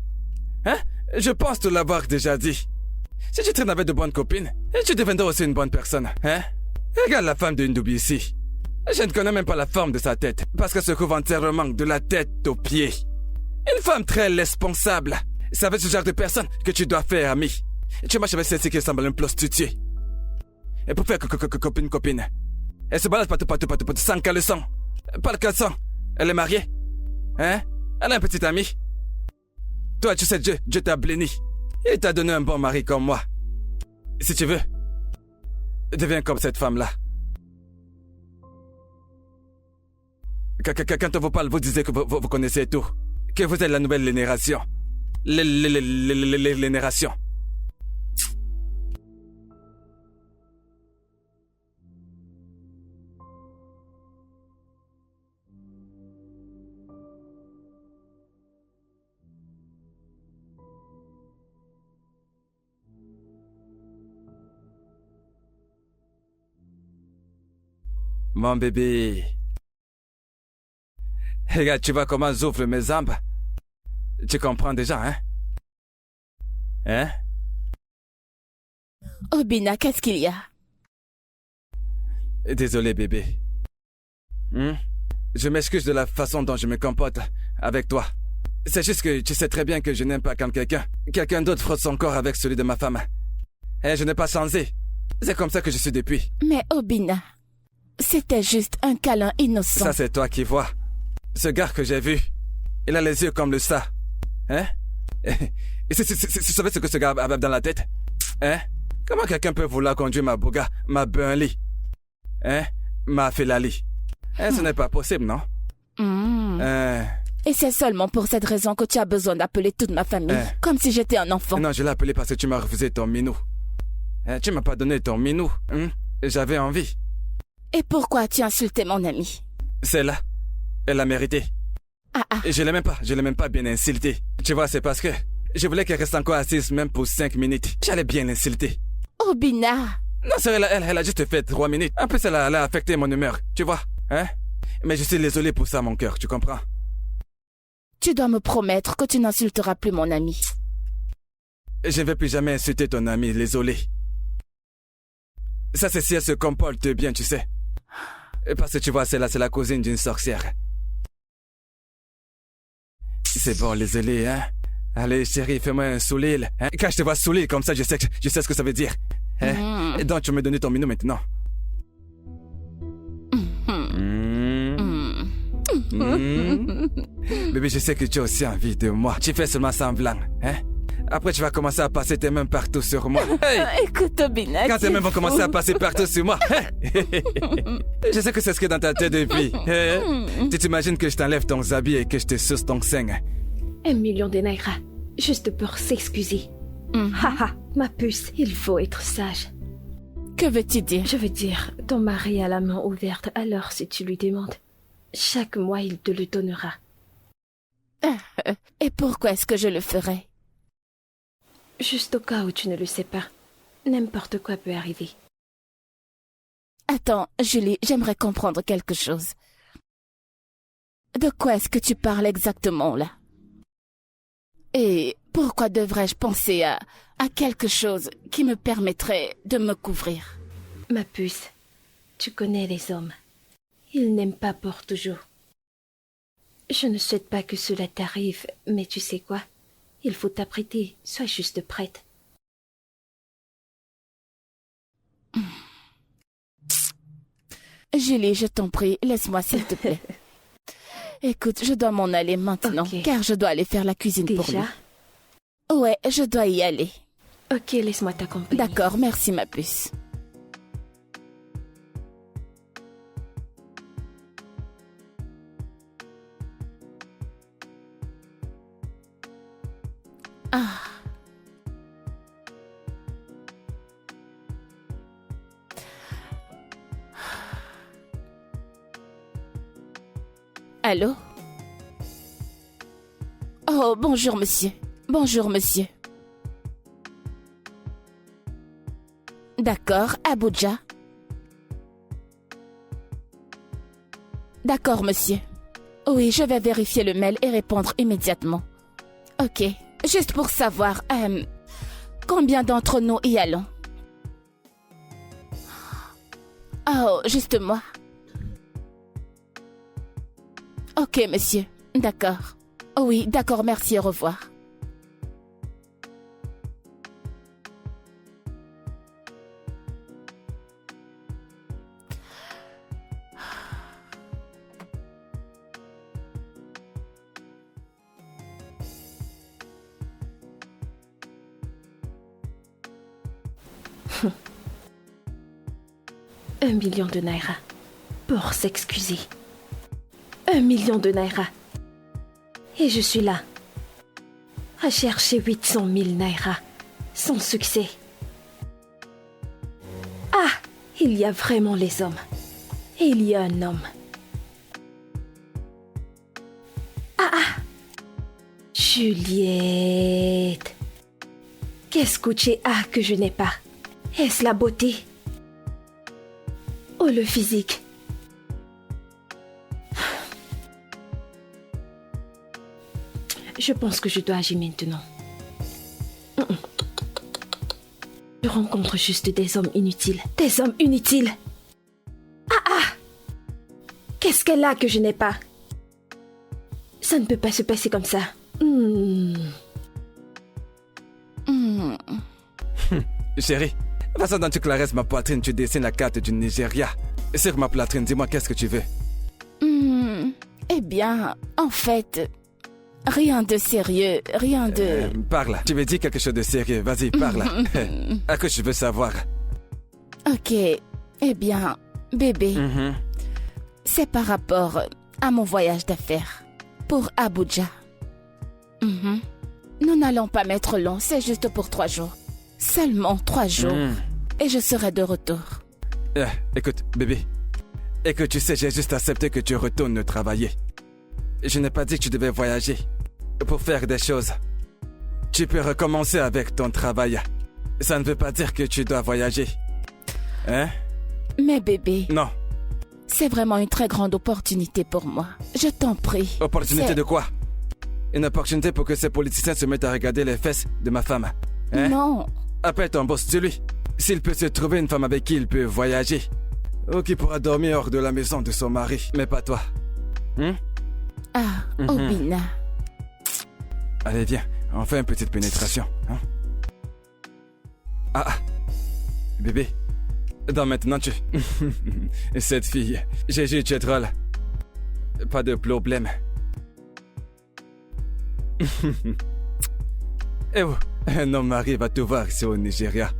Hein? Je pense te l'avoir déjà dit. Si tu traînes avec de bonnes copines, tu deviendras aussi une bonne personne. Hein? Regarde la femme de Ndubi ici. Je ne connais même pas la forme de sa tête, parce qu'elle se couvre entièrement de la tête aux pieds. Une femme très responsable. C'est avec ce genre de personne que tu dois faire ami. Tu marches avec celle-ci qui ressemble à une prostituée. Et pour faire copine. Elle se balade partout, sans caleçon. Pas le caleçon. Elle est mariée. Hein? Elle a un petit ami. Toi, tu sais, Dieu t'a béni. Il t'a donné un bon mari comme moi. Si tu veux, deviens comme cette femme-là. Quand on vous parle, vous disiez que vous connaissez tout. Que vous êtes la nouvelle génération. Génération. Mon bébé. Regarde, tu vois comment j'ouvre mes jambes? Tu comprends déjà, hein? Hein? Obina, qu'est-ce qu'il y a? Désolé, bébé. Je m'excuse de la façon dont je me comporte avec toi. C'est juste que tu sais très bien que je n'aime pas quand quelqu'un d'autre frotte son corps avec celui de ma femme. Et je n'ai pas changé. C'est comme ça que je suis depuis. Mais Obina, c'était juste un câlin innocent. Ça, c'est toi qui vois. Ce gars que j'ai vu, il a les yeux comme le ça. Hein? Et tu savais ce que ce gars avait dans la tête? Hein? Comment quelqu'un peut vouloir conduire ma Bugatti, ma Burnley? Hein? Ma Ferrari? Hein, ce n'est pas possible, non? Et c'est seulement pour cette raison que tu as besoin d'appeler toute ma famille, comme si j'étais un enfant. Non, je l'ai appelé parce que tu m'as refusé ton minou. Hein, tu m'as pas donné ton minou. J'avais envie. Et pourquoi as-tu insulté mon ami? C'est là. Elle l'a mérité. Et je l'ai même pas bien insulté. Tu vois, c'est parce que je voulais qu'elle reste encore assise même pour 5 minutes. J'allais bien l'insulter. Obina! Non, c'est elle a juste fait 3 minutes. En plus, elle a affecté mon humeur, tu vois, hein? Mais je suis désolé pour ça, mon cœur, tu comprends? Tu dois me promettre que tu n'insulteras plus mon ami. Je ne vais plus jamais insulter ton ami, désolé. Ça, c'est si elle se comporte bien, tu sais. Parce que tu vois, c'est la cousine d'une sorcière. C'est bon, désolé, hein? Allez, chérie, fais-moi un sourire. Hein? Quand je te vois sourire comme ça, je sais ce que ça veut dire. Hein? Et donc, tu me donnes ton minou maintenant. Bébé, je sais que tu as aussi envie de moi. Tu fais seulement semblant, hein? Après, tu vas commencer à passer tes mains partout sur moi. Hey! Écoute, Obina, quand tes mains vont commencer à passer partout sur moi. Je sais que c'est ce qui est dans ta tête depuis. Tu t'imagines que je t'enlève ton habit et que je te suce ton sein. 1 million de naira, juste pour s'excuser. Haha, ma puce, il faut être sage. Que veux-tu dire? Je veux dire, ton mari a la main ouverte, alors si tu lui demandes, chaque mois il te le donnera. Et pourquoi est-ce que je le ferais? Juste au cas où tu ne le sais pas. N'importe quoi peut arriver. Attends, Julie, j'aimerais comprendre quelque chose. De quoi est-ce que tu parles exactement, là? Et pourquoi devrais-je penser à quelque chose qui me permettrait de me couvrir? Ma puce, tu connais les hommes. Ils n'aiment pas pour toujours. Je ne souhaite pas que cela t'arrive, mais tu sais quoi? Il faut t'apprêter, sois juste prête. Julie, je t'en prie, laisse-moi s'il te plaît. Écoute, je dois m'en aller maintenant, Ok. car je dois aller faire la cuisine pour lui. Déjà? Ouais, je dois y aller. Ok, laisse-moi t'accompagner. D'accord, merci ma puce. Ah. Allô? Oh, bonjour monsieur. Bonjour monsieur. D'accord, Abuja. D'accord monsieur. Oui, je vais vérifier le mail et répondre immédiatement. Ok, juste pour savoir, combien d'entre nous y allons? Oh, juste moi. Ok, monsieur. D'accord. Oui, d'accord, merci, au revoir. Un million de naira pour s'excuser. 1 million de naira. Et je suis là, à chercher 800 000 naira, sans succès. Ah, il y a vraiment les hommes. Et il y a un homme. Ah, Juliette. Qu'est-ce que tu as que je n'ai pas? Est-ce la beauté? Oh, le physique. Je pense que je dois agir maintenant. Je rencontre juste des hommes inutiles. Des hommes inutiles. Qu'est-ce qu'elle a que je n'ai pas? Ça ne peut pas se passer comme ça. Chérie, la façon dont tu caresses ma poitrine, tu dessines la carte du Nigeria. Sur ma poitrine, dis-moi qu'est-ce que tu veux. Eh bien, en fait, rien de sérieux, rien de... Parle, tu me dis quelque chose de sérieux, vas-y, parle. À quoi je veux savoir? Ok, eh bien, bébé, c'est par rapport à mon voyage d'affaires pour Abuja. Nous n'allons pas mettre long, c'est juste pour 3 jours. Seulement 3 jours. Et je serai de retour. Écoute, bébé. Et que tu sais, j'ai juste accepté que tu retournes travailler. Je n'ai pas dit que tu devais voyager pour faire des choses. Tu peux recommencer avec ton travail. Ça ne veut pas dire que tu dois voyager. Hein? Mais bébé... Non. C'est vraiment une très grande opportunité pour moi. Je t'en prie. Opportunité de quoi? Une opportunité pour que ces politiciens se mettent à regarder les fesses de ma femme. Hein? Non. Appelle ton boss, dis-lui. S'il peut se trouver une femme avec qui il peut voyager. Ou qui pourra dormir hors de la maison de son mari. Mais pas toi. Obina. Allez, viens. On fait une petite pénétration. Hein? Bébé. Donc maintenant tu... Cette fille. J'ai juste tu es drôle. Pas de problème. Eh oh, un homme arrive à te voir ici au Nigeria.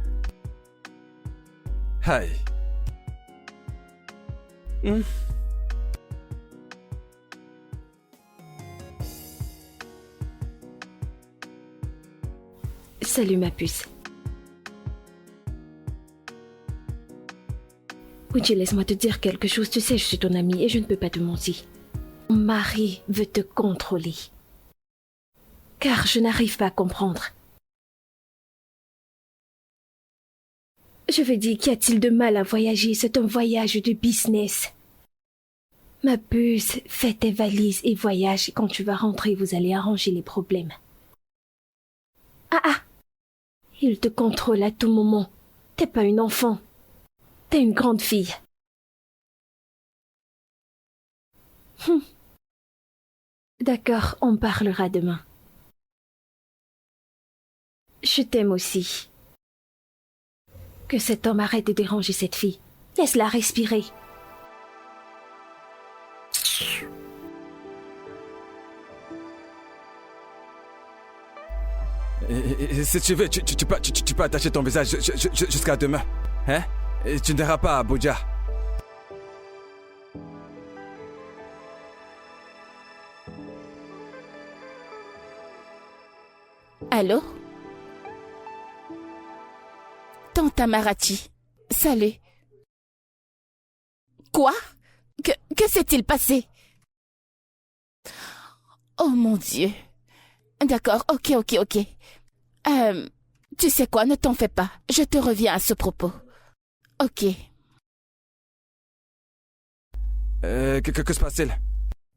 Hi. Salut ma puce. Uji, laisse-moi te dire quelque chose. Tu sais, je suis ton amie et je ne peux pas te mentir. Mon mari veut te contrôler. Car je n'arrive pas à comprendre. Je veux dire, qu'y a-t-il de mal à voyager? C'est un voyage de business. Ma puce, fais tes valises et voyage. Quand tu vas rentrer, vous allez arranger les problèmes. Il te contrôle à tout moment. T'es pas une enfant. T'es une grande fille. D'accord, on parlera demain. Je t'aime aussi. Que cet homme arrête de déranger cette fille. Laisse-la respirer. Et si tu veux, tu peux attacher ton visage jusqu'à demain. Hein? Et tu n'iras pas à Abuja. Allô? Tante Amarachi, salut. Quoi? Que s'est-il passé? Oh mon Dieu. D'accord, ok. Tu sais quoi, ne t'en fais pas. Je te reviens à ce propos. Ok. Que se passe-t-il?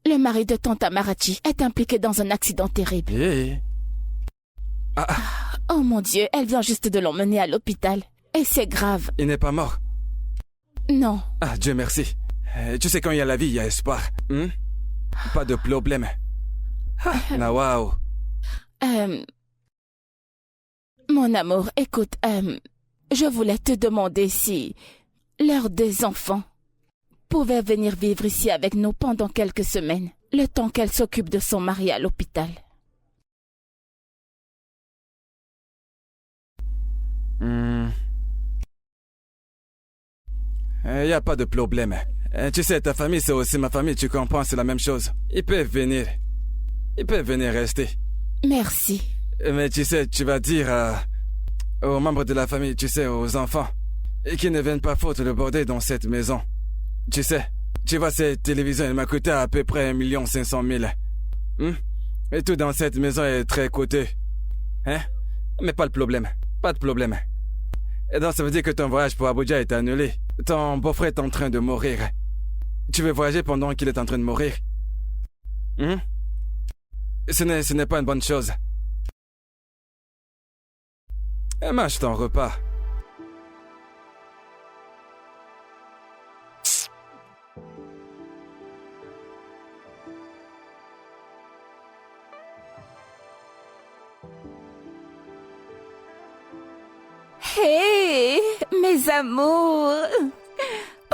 Le mari de tante Amarachi est impliqué dans un accident terrible. Yeah. Oh mon Dieu, elle vient juste de l'emmener à l'hôpital. Et c'est grave. Il n'est pas mort? Non. Ah, Dieu merci. Tu sais, quand il y a la vie, il y a espoir. Pas de problème. Waouh. Mon amour, écoute, je voulais te demander si l'heure des enfants pouvait venir vivre ici avec nous pendant quelques semaines, le temps qu'elle s'occupe de son mari à l'hôpital. Il n'y a pas de problème. Tu sais, ta famille, c'est aussi ma famille, tu comprends, c'est la même chose. Ils peuvent venir. Ils peuvent venir rester. Merci. Mais tu sais, tu vas dire aux membres de la famille, tu sais, aux enfants, et qu'ils ne viennent pas foutre le bordel dans cette maison. Tu sais, tu vois, cette télévision, elle m'a coûté à peu près 1 500 000. Et tout dans cette maison est très coûteux. Hein? Mais pas de problème. Pas de problème. Et donc, ça veut dire que ton voyage pour Abuja est annulé. Ton beau-frère est en train de mourir. Tu veux voyager pendant qu'il est en train de mourir? Ce n'est pas une bonne chose. Et mange ton repas. Hé, mes amours!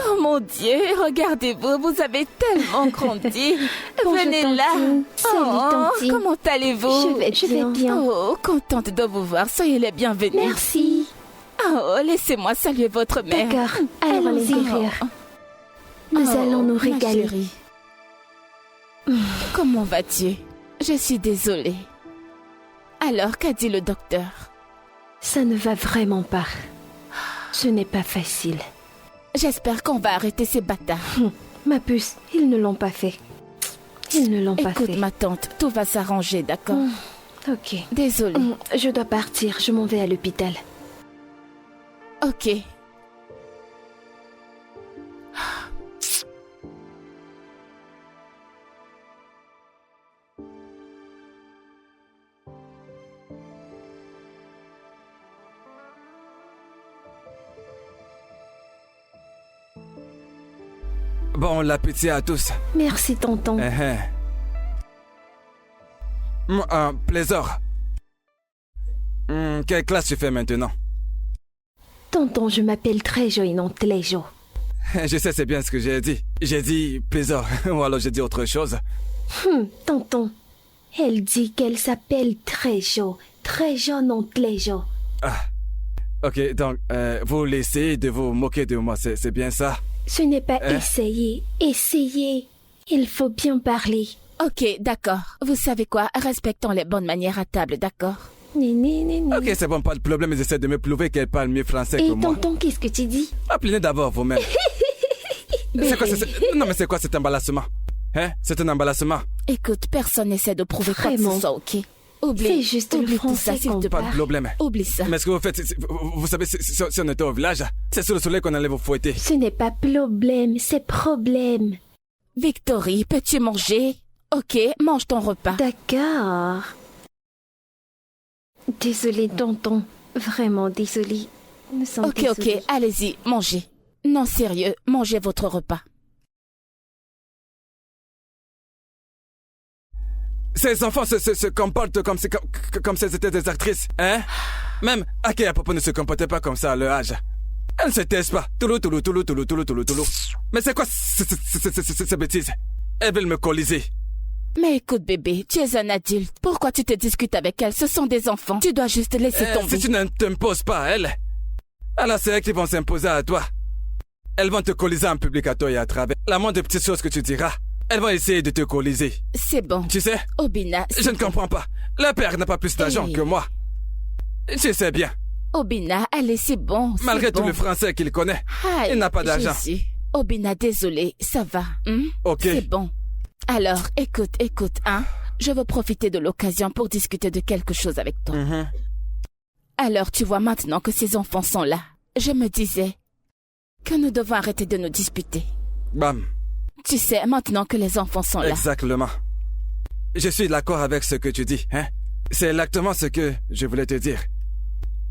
Oh mon Dieu, regardez-vous, vous avez tellement grandi. Venez là. Salut, Tanti. Comment allez-vous? Je vais bien. Oh, contente de vous voir. Soyez les bienvenus. Merci. Oh, laissez-moi saluer votre mère. D'accord, allons à l'intérieur. Nous allons nous régaler. Ma chérie. Comment vas-tu? Je suis désolée. Alors, qu'a dit le docteur? Ça ne va vraiment pas. Ce n'est pas facile. J'espère qu'on va arrêter ces bâtards. Ma puce, ils ne l'ont pas fait. Ils ne l'ont pas fait. Écoute, ma tante, tout va s'arranger, d'accord? Ok. Désolée. Je dois partir, je m'en vais à l'hôpital. Ok. Bon appétit à tous. Merci, tonton. Plaisir. Quelle classe tu fais maintenant? Tonton, je m'appelle Trejo et non Tlejo. Je sais, c'est bien ce que j'ai dit. J'ai dit plaisir, ou alors j'ai dit autre chose. Tonton, elle dit qu'elle s'appelle Trejo. Trejo non Tlejo. Ah. Ok, donc, vous laissez de vous moquer de moi, c'est bien ça? Ce n'est pas essayer. Essayez. Il faut bien parler. Ok, d'accord. Vous savez quoi? Respectons les bonnes manières à table, d'accord? Ok, c'est bon, pas de problème. Ils essaient de me prouver qu'elle parle mieux français que moi. Et tonton, qu'est-ce que tu dis? Appelez d'abord vous-même. C'est quoi Non, mais c'est quoi cet emballissement? C'est un emballissement. Écoute, personne n'essaie de prouver quoi que ce soit, ok? C'est juste le français qu'on Pas de problème. Oublie ça. Mais ce que vous faites, vous savez, si on était au village, c'est sous le soleil qu'on allait vous fouetter. Ce n'est pas problème, c'est problème. Victory, peux-tu manger? Ok, mange ton repas. D'accord. Désolée, tonton. Vraiment désolée. Nous sommes désolés. Ok, allez-y, mangez. Non, sérieux, mangez votre repas. Ces enfants se comportent comme si c'était des actrices, hein? Même Akea Popo ne se comportait pas comme ça à leur âge. Elle ne se taise pas. Toulou. Mais c'est quoi ces bêtises? Elles veulent me coaliser. Mais écoute, bébé, tu es un adulte. Pourquoi tu te discutes avec elle? Ce sont des enfants. Tu dois juste laisser tomber. Si tu ne t'imposes pas à elle, alors c'est elles qui vont s'imposer à toi. Elles vont te coaliser en public à toi et à travers. La moindre petite chose que tu diras, elles vont essayer de te coaliser. C'est bon. Tu sais, Obina, je ne comprends pas. Le père n'a pas plus d'argent Hey. que moi. Tu sais bien. Obina, allez, c'est bon. c'est Malgré bon. tout le français qu'il connaît, Aïe, il n'a pas d'argent. Jésus. Obina, désolé, ça va. Ok. C'est bon. Alors, écoute, hein. Je veux profiter de l'occasion pour discuter de quelque chose avec toi. Mhm. Alors, tu vois maintenant que ces enfants sont là. Je me disais que nous devons arrêter de nous disputer. Bam. Tu sais, maintenant que les enfants sont là. Exactement. Je suis d'accord avec ce que tu dis, hein. C'est exactement ce que je voulais te dire.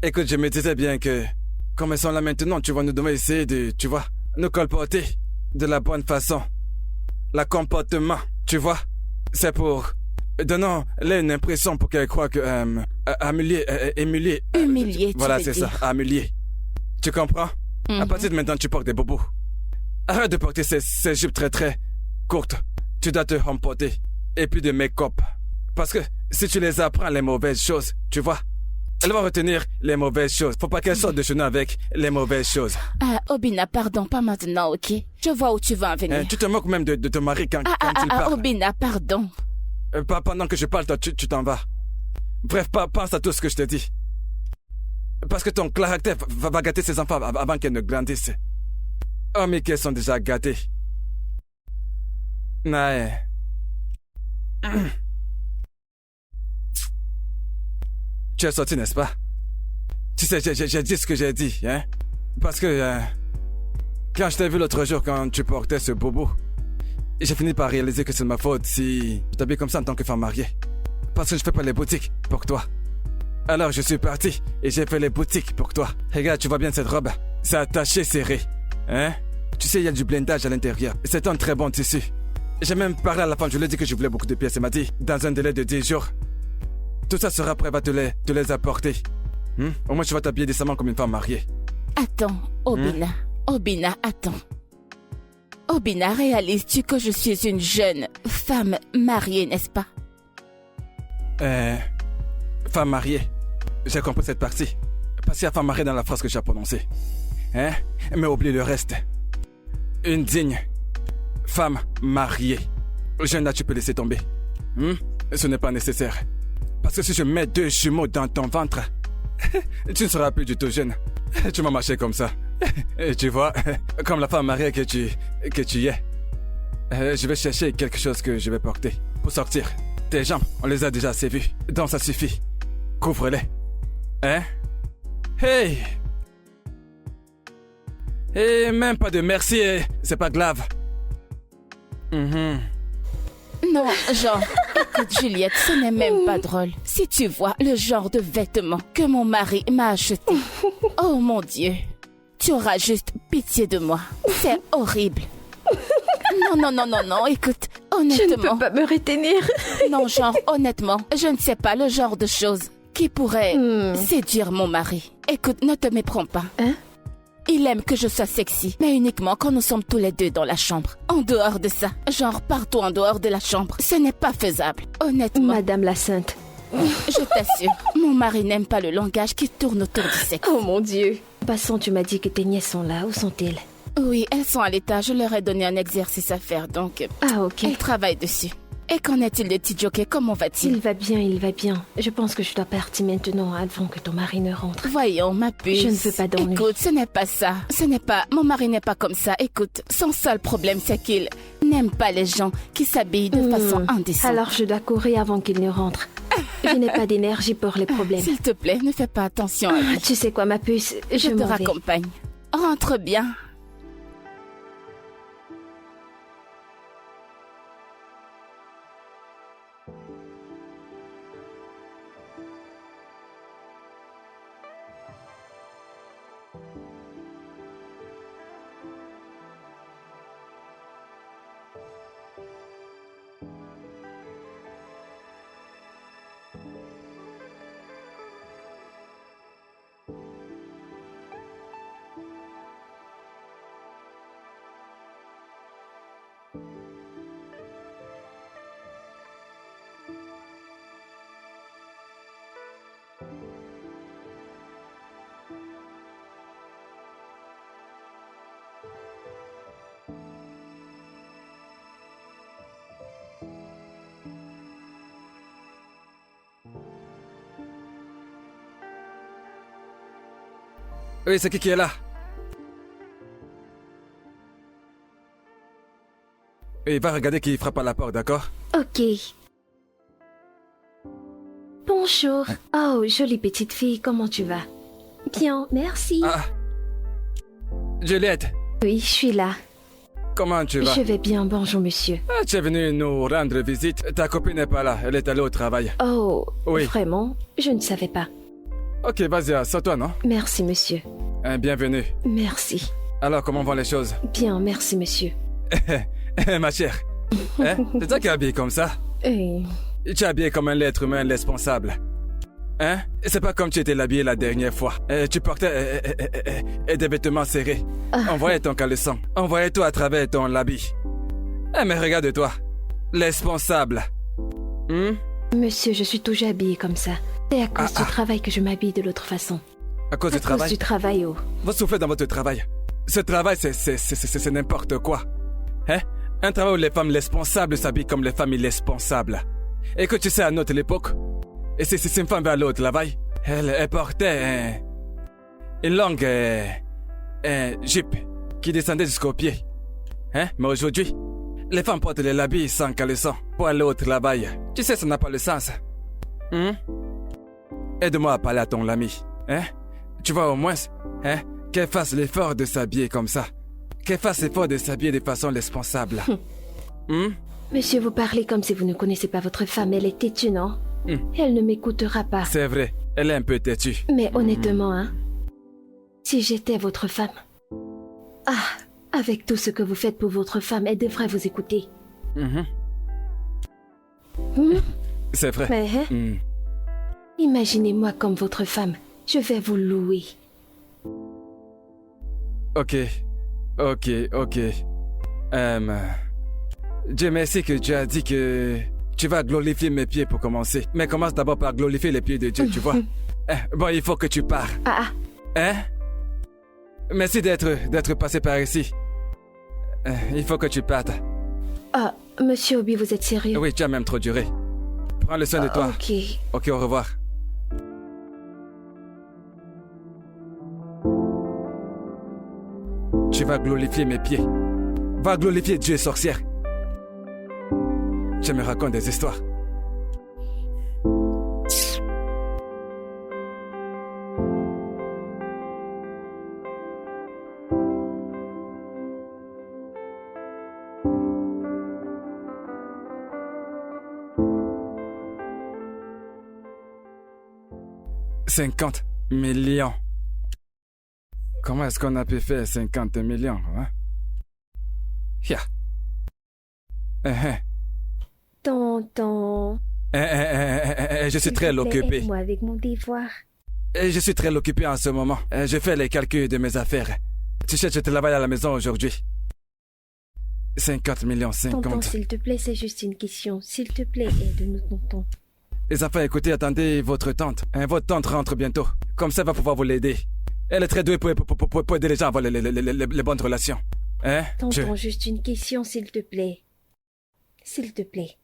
Écoute, je me disais bien que, comme elles sont là maintenant, tu vas nous devons essayer de, tu vois, nous colporter de la bonne façon. Le comportement, tu vois. C'est pour... Donnons-les une impression pour qu'elles croient que... humilier. Humilier, tu Voilà, veux c'est dire. ça, humilier. Tu comprends? À partir de maintenant, tu portes des bobos. Arrête de porter ces jupes très très courtes. Tu dois te remporter. Et puis de make-up. Parce que si tu les apprends les mauvaises choses, tu vois, elles vont retenir les mauvaises choses. Faut pas qu'elles sortent de chez nous avec les mauvaises choses. Ah, Obina, pardon, pas maintenant, ok? Je vois où tu veux en venir. Tu te moques même de ton mari quand il parle. Obina, pardon. Pas pendant que je parle, toi, tu t'en vas. Bref, pense à tout ce que je te dis. Parce que ton caractère va gâter ses enfants avant qu'elles ne grandissent. Oh, mais qu'elles sont déjà gâtées. Ouais. Tu es sorti, n'est-ce pas? Tu sais, j'ai dit ce que j'ai dit, hein? Parce que quand je t'ai vu l'autre jour quand tu portais ce bobo, j'ai fini par réaliser que c'est de ma faute si je t'habille comme ça en tant que femme mariée. Parce que je fais pas les boutiques pour toi. Alors je suis parti et j'ai fait les boutiques pour toi. Regarde, tu vois bien cette robe? C'est attaché, serré. Hein? Tu sais, il y a du blindage à l'intérieur. C'est un très bon tissu. J'ai même parlé à la femme, je lui ai dit que je voulais beaucoup de pièces. Elle m'a dit, dans un délai de 10 jours, tout ça sera prêt, va te les apporter. Au moins, tu vas t'habiller décemment comme une femme mariée. Attends, Obina. Obina, attends. Obina, réalises-tu que je suis une jeune femme mariée, n'est-ce pas? Femme mariée. J'ai compris cette partie. Parce qu'il y a femme mariée dans la phrase que j'ai prononcée. Hein? Mais oublie le reste. Une digne femme mariée. Jeune là, tu peux laisser tomber. Ce n'est pas nécessaire. Parce que si je mets 2 jumeaux dans ton ventre, tu ne seras plus du tout jeune. Tu m'as marché comme ça. Et tu vois, comme la femme mariée que tu es. Je vais chercher quelque chose que je vais porter pour sortir. Tes jambes, on les a déjà assez vues. Donc ça suffit. Couvre-les. Hein? Hey! Et même pas de merci, c'est pas grave. Non, genre, écoute Juliette, ce n'est même pas drôle. Si tu vois le genre de vêtements que mon mari m'a acheté, oh mon Dieu, tu auras juste pitié de moi. C'est horrible. Non, écoute, Je honnêtement. ne peux pas me retenir. Non, genre, honnêtement, je ne sais pas le genre de choses qui pourrait séduire mon mari. Écoute, ne te méprends pas. Hein? Il aime que je sois sexy, mais uniquement quand nous sommes tous les deux dans la chambre. En dehors de ça, genre partout en dehors de la chambre, ce n'est pas faisable. Honnêtement, Madame la Sainte. je t'assure, mon mari n'aime pas le langage qui tourne autour du sexe. Oh mon Dieu. Passons, tu m'as dit que tes nièces sont là. Où sont-elles? Oui, elles sont à l'état, je leur ai donné un exercice à faire, donc Ah, ok. elles travaillent dessus. Et qu'en est-il de petit jockey, comment va-t-il? Il va bien, il va bien. Je pense que je dois partir maintenant avant que ton mari ne rentre. Voyons, ma puce. Je ne veux pas d'ennui. Écoute, ce n'est pas ça. Ce n'est pas... Mon mari n'est pas comme ça. Écoute, son seul problème, c'est qu'il n'aime pas les gens qui s'habillent de façon indécente. Alors je dois courir avant qu'il ne rentre. Je n'ai pas d'énergie pour les problèmes. S'il te plaît, ne fais pas attention à lui. Tu sais quoi, ma puce? Je te m'en vais. raccompagne. Rentre bien. Oui, c'est qui est là? Oui, va regarder qui frappe à la porte, d'accord? Ok. Bonjour. Oh, jolie petite fille, comment tu vas? Bien, merci. Ah. Juliette, Oui, je suis là. comment tu vas? Je vais bien, bonjour monsieur. Ah, tu es venu nous rendre visite. Ta copine n'est pas là, elle est allée au travail. Oh, Oui. vraiment? Je ne savais pas. Ok, vas-y, assois-toi, non? Merci monsieur. Bienvenue. Merci. Alors, comment vont les choses? Bien, merci monsieur. Ma chère, hein? C'est toi qui es habillée comme ça? Euh, Tu es habillée comme un être humain responsable. Hein? C'est pas comme tu étais habillée la dernière fois. Tu portais des vêtements serrés. On voyait ton caleçon. On voyait tout à travers ton habit. Mais regarde-toi. Responsable. Monsieur, je suis toujours habillée comme ça. C'est à cause Ah, du travail que je m'habille de l'autre façon. À cause À du cause travail? du travail, oh. Vous souffrez dans votre travail. Ce travail, c'est n'importe quoi. Hein? Un travail où les femmes responsables s'habillent comme les femmes irresponsables. Et que tu sais, à notre époque, et si une femme va aller au travail, elle portait une longue jupe qui descendait jusqu'aux pieds. Hein? Mais aujourd'hui, les femmes portent les habits sans caleçon pour aller au travail. Tu sais, ça n'a pas le sens. Aide-moi à parler à ton ami. Hein? Tu vois, au moins, hein, qu'elle fasse l'effort de s'habiller comme ça. Qu'elle fasse l'effort de s'habiller de façon responsable. Monsieur, vous parlez comme si vous ne connaissez pas votre femme. Elle est têtue, non? Elle ne m'écoutera pas. C'est vrai, elle est un peu têtue. Mais honnêtement, hein, si j'étais votre femme... Ah, avec tout ce que vous faites pour votre femme, elle devrait vous écouter. C'est vrai. Mais, hein, imaginez-moi comme votre femme. Je vais vous louer. Ok. Dieu merci que tu as dit que tu vas glorifier mes pieds pour commencer. Mais commence d'abord par glorifier les pieds de Dieu, tu vois. Bon, il faut que tu pars. Hein? Merci d'être passé par ici. Il faut que tu partes. Ah, monsieur Obi, vous êtes sérieux? Oui, tu as même trop duré. Prends le soin de toi. Ok. Ok, au revoir. Tu vas glorifier mes pieds. Va glorifier Dieu, sorcière. Tu me racontes des histoires. « 50 millions. Comment est-ce qu'on a pu faire 50 millions, hein? Yeah. Tonton. Je suis très occupé. Moi avec mon devoir. Je suis très occupé en ce moment. Je fais les calculs de mes affaires. Tu sais, je travaille à la maison aujourd'hui. 50 millions, 50. Tonton, s'il te plaît, c'est juste une question. S'il te plaît, aide-nous, tonton. Les enfants, écoutez, attendez votre tante. Votre tante rentre bientôt. Comme ça, elle va pouvoir vous l'aider. Elle est très douée pour aider les gens à avoir les bonnes relations. Hein? Tonton, juste une question, s'il te plaît. S'il te plaît.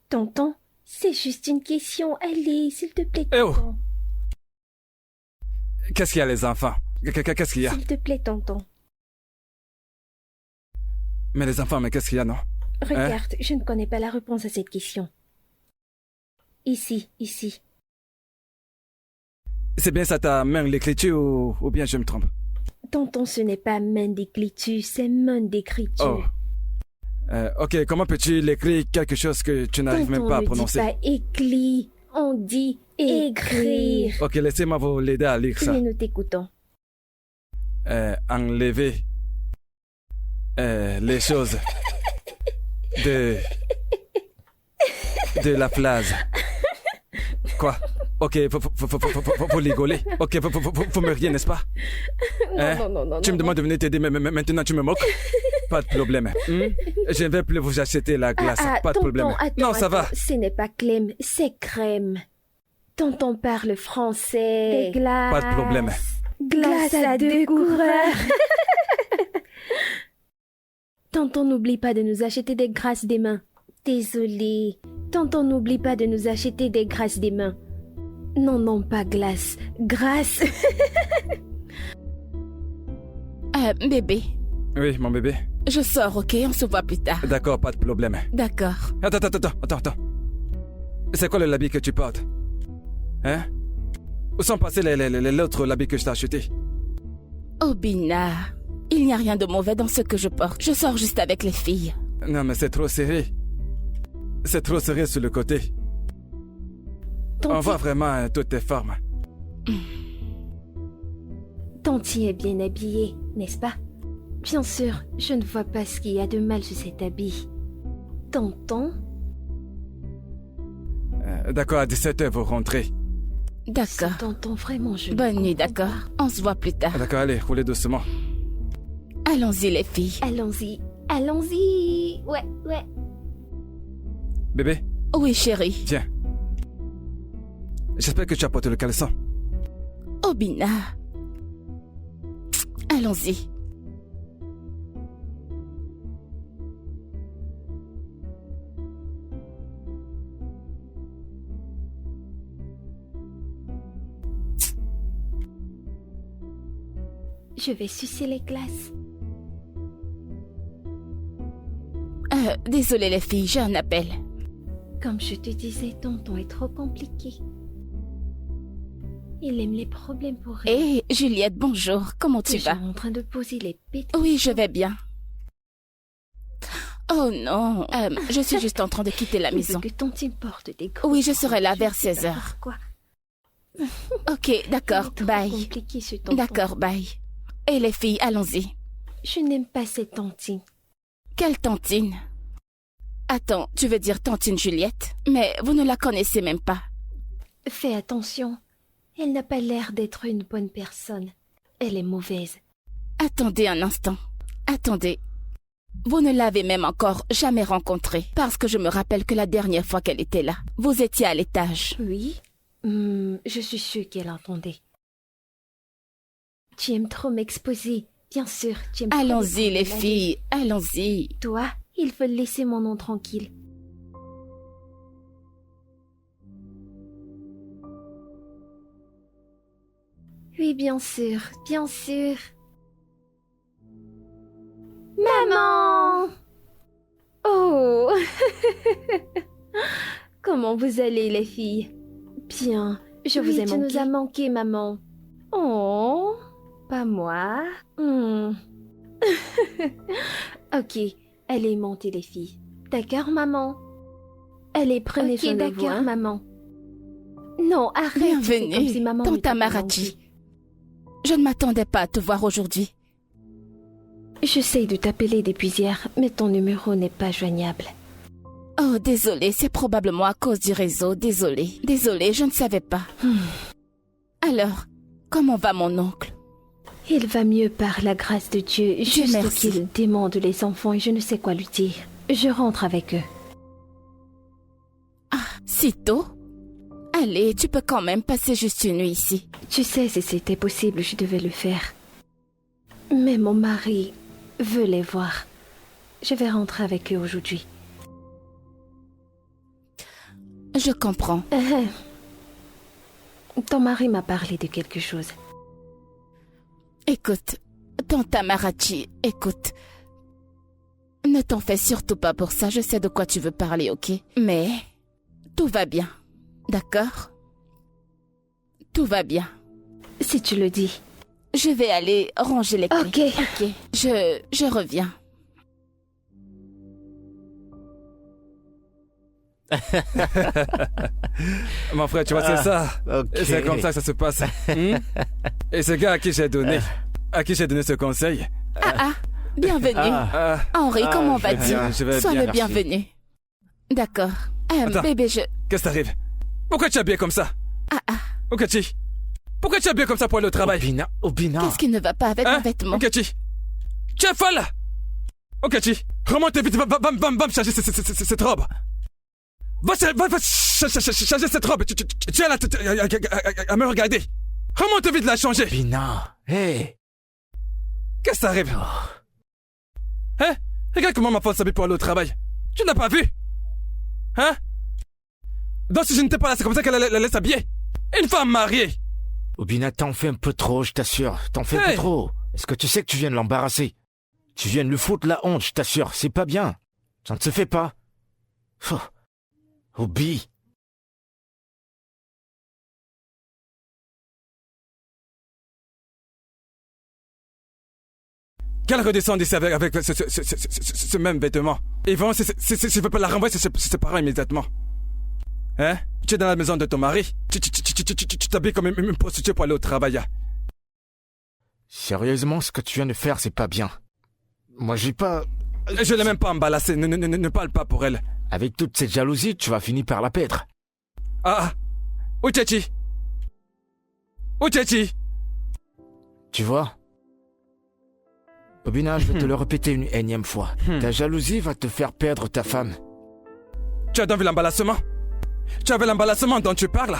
Tonton, c'est juste une question. Allez, s'il te plaît, Eh oh! tonton. Qu'est-ce qu'il y a, les enfants? Qu'est-ce qu'il y a? S'il te plaît, tonton. Mais les enfants, mais qu'est-ce qu'il y a, non? Regarde, je ne connais pas la réponse à cette question. Ici. C'est bien ça ta main l'écriture ou bien je me trompe? Tonton, ce n'est pas main d'écriture, c'est main d'écriture. Oh. Ok, comment peux-tu l'écrire quelque chose que tu n'arrives même pas à prononcer? On ne dit pas écrit, on dit écrire. Ok, laissez-moi vous l'aider à lire ça. Oui, nous t'écoutons. Enlever les choses de la phrase. Quoi? Ok, faut rigoler. Ok, faut me rire, n'est-ce pas? Non. Tu me demandes de venir t'aider, mais maintenant tu me moques? Pas de problème. Je ne vais plus vous acheter la glace. Pas de problème. Non, ça va. Ce n'est pas Clem, c'est crème. Tonton parle français. Des glaces. Pas de problème. Glace à deux coureurs. Tonton, n'oublie pas de nous acheter des grâces des mains. Désolé. Tonton, n'oublie pas de nous acheter des grâces des mains. Non, non, pas glace. Grâce. Bébé, Oui, mon bébé. je sors, ok? On se voit plus tard. D'accord, pas de problème. D'accord. Attends. C'est quoi le habit que tu portes? Hein? Où sont passés l'autre habit que je t'ai acheté? Obina, il n'y a rien de mauvais dans ce que je porte. Je sors juste avec les filles. Non, mais c'est trop serré. C'est trop serré sur le côté. On voit vraiment toutes tes formes. Tanti est bien habillée, n'est-ce pas? Bien sûr, je ne vois pas ce qu'il y a de mal sur cet habit. Tonton? D'accord, à 17h, vous rentrez. D'accord. Tonton, vraiment, je... Bonne nuit, d'accord? On se voit plus tard. D'accord, allez, roulez doucement. Allons-y, les filles. Allons-y. Allons-y. Ouais. Bébé, Oui, chérie. tiens. J'espère que tu as porté le caleçon. Obina. Allons-y. Je vais sucer les glaces. Désolée, les filles, j'ai un appel. Comme je te disais, tonton est trop compliqué. Il aime les problèmes pour rien. Hé, Juliette, bonjour. Comment tu Toujours vas? en train de poser les bêtes. Oui, je vais bien. Oh non, je suis juste en train de quitter la maison. Que tonton porte des gros... Oui, je serai là vers Je sais 16 pas heures. pourquoi. Ok, d'accord, Il est trop bye. compliqué, ce tonton. D'accord, bye. Et les filles, allons-y. Je n'aime pas cette tantine. Quelle tantine? Attends, tu veux dire tantine Juliette? Mais vous ne la connaissez même pas. Fais attention. Elle n'a pas l'air d'être une bonne personne. Elle est mauvaise. Attendez un instant. Attendez. Vous ne l'avez même encore jamais rencontrée, parce que je me rappelle que la dernière fois qu'elle était là, vous étiez à l'étage. Oui. Je suis sûre qu'elle entendait. Tu aimes trop m'exposer. Bien sûr, tu aimes trop Allons-y, les prendre la filles, allons-y. vie. Toi, il faut laisser mon nom tranquille. Oui, bien sûr, bien sûr. Maman! Oh! Comment vous allez, les filles? Bien, je vous ai manqué. Tu nous as manqué, maman. Oh! Pas moi. Ok, allez monter, les filles. D'accord, maman? Allez, prenez soin de vous. D'accord, maman. Non, arrête. Bienvenue, c'est comme si maman Tante ne t'avait Amarachi. manqué. Je ne m'attendais pas à te voir aujourd'hui. J'essaye de t'appeler depuis hier, mais ton numéro n'est pas joignable. Oh, désolé, c'est probablement à cause du réseau, désolé. Désolé, je ne savais pas. Alors, comment va mon oncle? Il va mieux par la grâce de Dieu, juste merci. qu'il démande les enfants et je ne sais quoi lui dire. Je rentre avec eux. Si tôt? Allez, tu peux quand même passer juste une nuit ici. Tu sais, si c'était possible, je devais le faire. Mais mon mari veut les voir. Je vais rentrer avec eux aujourd'hui. Je comprends. Ton mari m'a parlé de quelque chose. Écoute, Tante Amarachi, écoute. Ne t'en fais surtout pas pour ça, je sais de quoi tu veux parler, ok? Mais tout va bien, d'accord? Tout va bien. Si tu le dis. Je vais aller ranger les clés. Ok. Je reviens. Mon frère, tu vois, c'est ça. ok. Et c'est comme ça que ça se passe. Et ce gars à qui j'ai donné ce conseil. Bienvenue. Henri, comment je vais vas-tu? bien, je vais Sois bien, le merci. bienvenu. D'accord. Attends. Bébé, Qu'est-ce qui t'arrive? Pourquoi tu es habillé comme ça? Okachi, pourquoi tu es habillé comme ça pour aller au travail? Obina. Qu'est-ce qui ne va pas avec Hein? mon vêtement? Okachi, tu es folle? Okachi, remonte vite, va me changer cette robe. Va changer cette robe. Tu es là à me regarder. Remonte vite la changer. Obina. Hey. Qu'est-ce qui t'arrive? Hein? Regarde comment ma femme s'habille pour aller au travail. Tu n'as pas vu? Hein? Donc si je n'étais pas là, c'est comme ça qu'elle allait s'habiller. Une femme mariée. Obina, t'en fais un peu trop, je t'assure. T'en fais un peu trop. Est-ce que tu sais que tu viens de l'embarrasser? Tu viens de lui foutre la honte, je t'assure. C'est pas bien. Ça ne se fait pas. Obi. Qu'elle redescende ici avec ce même vêtement. Et vraiment, si je veux pas la renvoyer, c'est ses parents immédiatement. Hein? Tu es dans la maison de ton mari. Tu t'habilles comme une prostituée pour aller au travail. Sérieusement, ce que tu viens de faire, c'est pas bien. Moi, j'ai pas... Je l'ai même pas embalassée. Ne parle pas pour elle. Avec toute cette jalousie, tu vas finir par la perdre. Uchechi. Tu vois? Obina, je vais te le répéter une énième fois. Ta jalousie va te faire perdre ta femme. Tu as donc vu l'embalassement? Tu avais l'embalassement dont tu parles?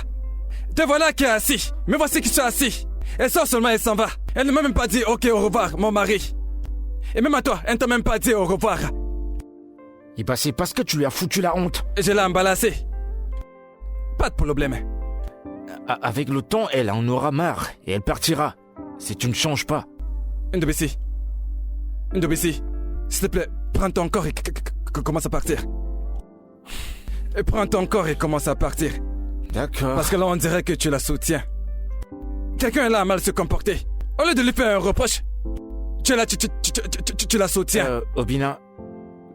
Te voilà qui est assis. Me voici qui suis assis. Elle sort seulement, elle s'en va. Elle ne m'a même pas dit ok au revoir, mon mari. Et même à toi, elle ne t'a même pas dit au revoir. Et bah c'est parce que tu lui as foutu la honte. Je l'ai embalassée. Pas de problème. Avec le temps, elle en aura marre et elle partira. Si tu ne changes pas. Ndobisi, s'il te plaît, prends ton corps et commence à partir. Et prends ton corps et commence à partir. D'accord. Parce que là, on dirait que tu la soutiens. Quelqu'un là a mal se comporter. Au lieu de lui faire un reproche, tu la soutiens. Obina,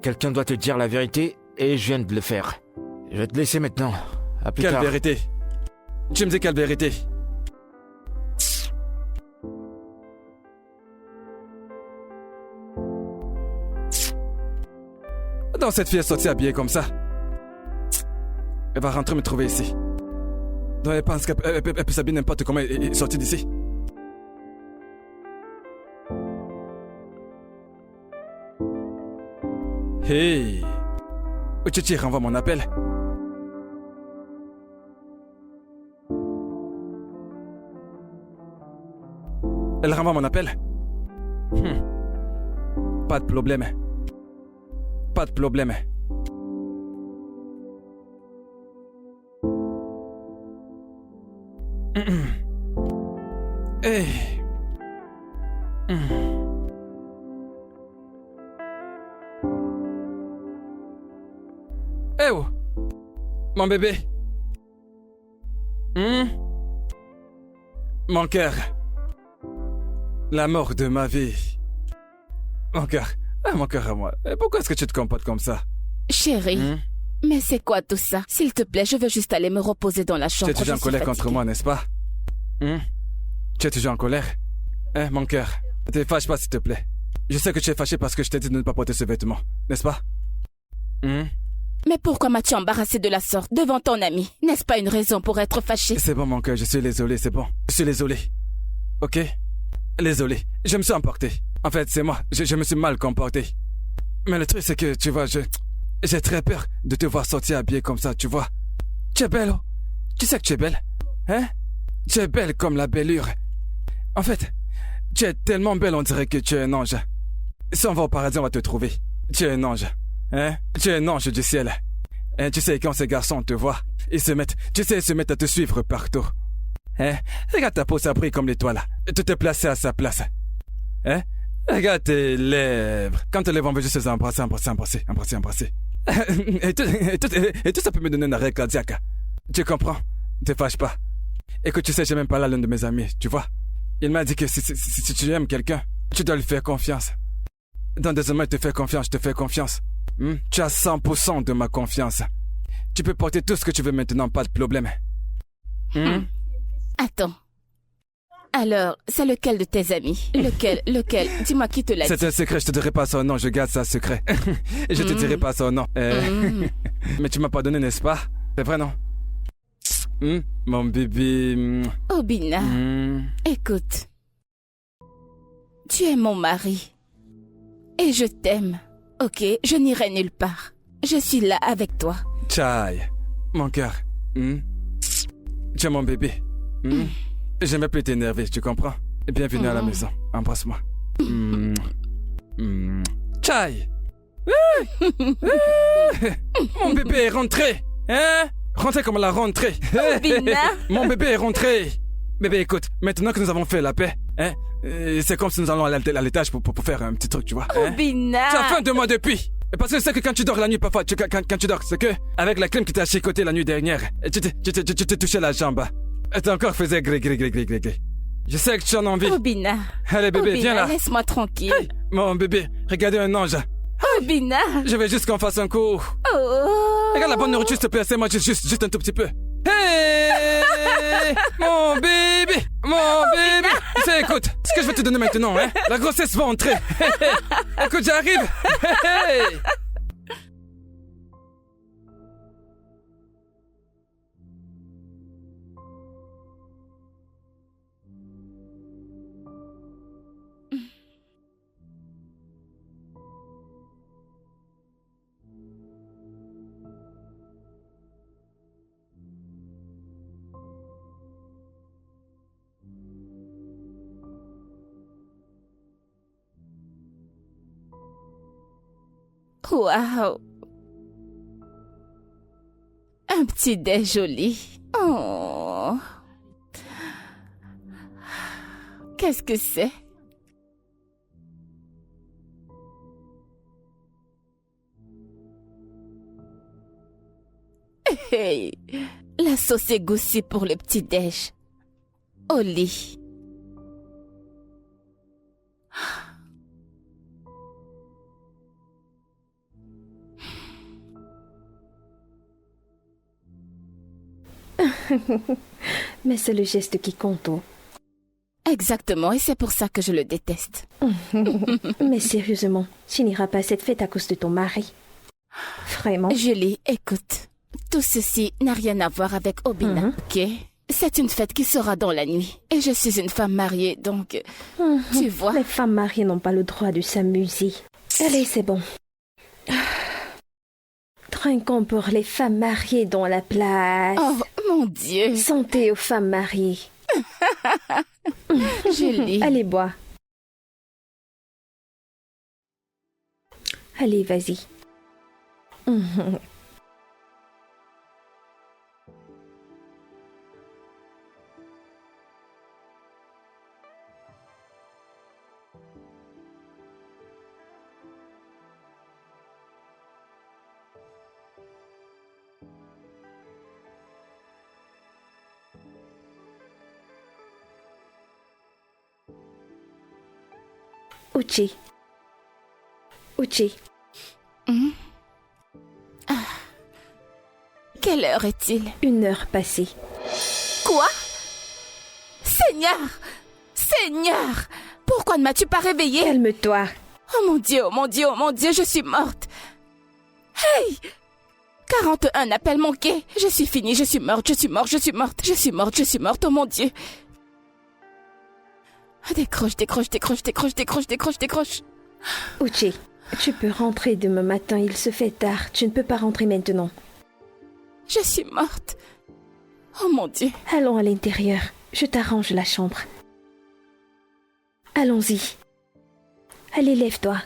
quelqu'un doit te dire la vérité et je viens de le faire. Je vais te laisser maintenant. À plus tard. Quelle vérité? Tu me dis quelle vérité? Dans cette fille est sortie habillée comme ça. Elle va rentrer me trouver ici. Donc elle pense qu'elle peut s'habiller n'importe comment et sortir d'ici. Hey! Uchechi renvoie mon appel. Elle renvoie mon appel. Pas de problème. Pas de problème. Hey. Eh oh, mon bébé. Mon cœur. L'amour de ma vie. Mon cœur. Mon cœur à moi. Pourquoi est-ce que tu te comportes comme ça? Chérie, mais c'est quoi tout ça? S'il te plaît, je veux juste aller me reposer dans la chambre. Tu es toujours en colère contre moi, n'est-ce pas? Tu es toujours en colère? Mon cœur, ne te fâche pas, s'il te plaît. Je sais que tu es fâché parce que je t'ai dit de ne pas porter ce vêtement, n'est-ce pas? Mais pourquoi m'as-tu embarrassé de la sorte devant ton ami? N'est-ce pas une raison pour être fâché? C'est bon, mon cœur, je suis désolé, c'est bon. Je suis désolé. Ok? Désolé, je me suis emporté. En fait, c'est moi, je me suis mal comporté. Mais le truc, c'est que, tu vois, j'ai très peur de te voir sortir habillée comme ça, tu vois. Tu es belle, oh. Tu sais que tu es belle? Hein? Tu es belle comme la bellure. En fait, tu es tellement belle, on dirait que tu es un ange. Si on va au paradis, on va te trouver. Tu es un ange. Hein? Tu es un ange du ciel. Hein? Tu sais, quand ces garçons te voient, ils se mettent à te suivre partout. Hein? Regarde ta peau, ça brille comme l'étoile. Tu t'es placé à sa place. Hein? Regarde tes lèvres. Quand tes lèvres, on veut juste les embrasser. Et tout ça peut me donner un arrêt cardiaque. Tu comprends? Ne te fâche pas. Écoute, tu sais, j'ai même parlé à l'un de mes amis, tu vois. Il m'a dit que si tu aimes quelqu'un, tu dois lui faire confiance. Dans des moments, il te fait confiance, je te fais confiance. Tu as 100% de ma confiance. Tu peux porter tout ce que tu veux maintenant, pas de problème. Attends. Alors, c'est lequel de tes amis? Lequel? Dis-moi qui te l'a dit. C'est un secret, je te dirai pas son nom, je garde ça secret. Et je te dirai pas son nom. Mais tu m'as pardonné, n'est-ce pas? C'est vrai, non? Mon bébé. Obina, écoute. Tu es mon mari. Et je t'aime. Ok, je n'irai nulle part. Je suis là avec toi. Chai, mon cœur. Tu es mon bébé. J'aimais plus t'énerver, tu comprends? Bienvenue à la maison. Embrasse-moi. Chai. Mon bébé est rentré. Hein? Rentrez comme la rentrée. Obina. Mon bébé est rentré. Bébé, écoute, maintenant que nous avons fait la paix, hein, c'est comme si nous allons à l'étage pour faire un petit truc, tu vois. Hein? Obina. Tu as faim de moi depuis. Parce que je sais que quand tu dors la nuit, parfois, quand tu dors, c'est que, avec la clim qui t'a chicoté la nuit dernière, tu t'es touché la jambe. Et t'as encore faisait gré. Je sais que tu en as envie. Obina. Allez, bébé, Obina, viens là. laisse-moi tranquille. Hey, mon bébé, regardez un ange. Obina. Je veux juste qu'on fasse un coup. Oh. Regarde la bonne nourriture, s'il te plaît, c'est moi juste un tout petit peu. Hey, mon bébé, Tu sais, écoute, ce que je vais te donner maintenant, hein, la grossesse va entrer. Écoute, j'arrive. Hey. Waouh. Un petit déj joli. Oh. Qu'est-ce que c'est? Hey, la sauce égoussie pour le petit déj. Au lit. Mais c'est le geste qui compte. Oh. Exactement, et c'est pour ça que je le déteste. Mais sérieusement, tu n'iras pas à cette fête à cause de ton mari. Vraiment. Julie, écoute. Tout ceci n'a rien à voir avec Obina, ok? C'est une fête qui sera dans la nuit. Et je suis une femme mariée, donc... Tu vois? Les femmes mariées n'ont pas le droit de s'amuser. Allez, c'est bon. Trinquons pour les femmes mariées dans la place. Oh, mon Dieu. Santé aux femmes mariées. Julie. Allez, bois. Allez, vas-y. Uchi. Uchi. Quelle heure est-il? 1 heure passée. Quoi? Seigneur! Seigneur! Pourquoi ne m'as-tu pas réveillée? Calme-toi. Oh mon Dieu, oh mon Dieu, oh mon Dieu, je suis morte. Hey! 41 appels manqués. Je suis finie, je suis morte, je suis morte, je suis morte, je suis morte, je suis morte, oh mon Dieu. Décroche, décroche, décroche, décroche, décroche, décroche, décroche. Uchi, tu peux rentrer demain matin, il se fait tard. Tu ne peux pas rentrer maintenant. Je suis morte. Oh mon Dieu. Allons à l'intérieur. Je t'arrange la chambre. Allons-y. Allez, lève-toi.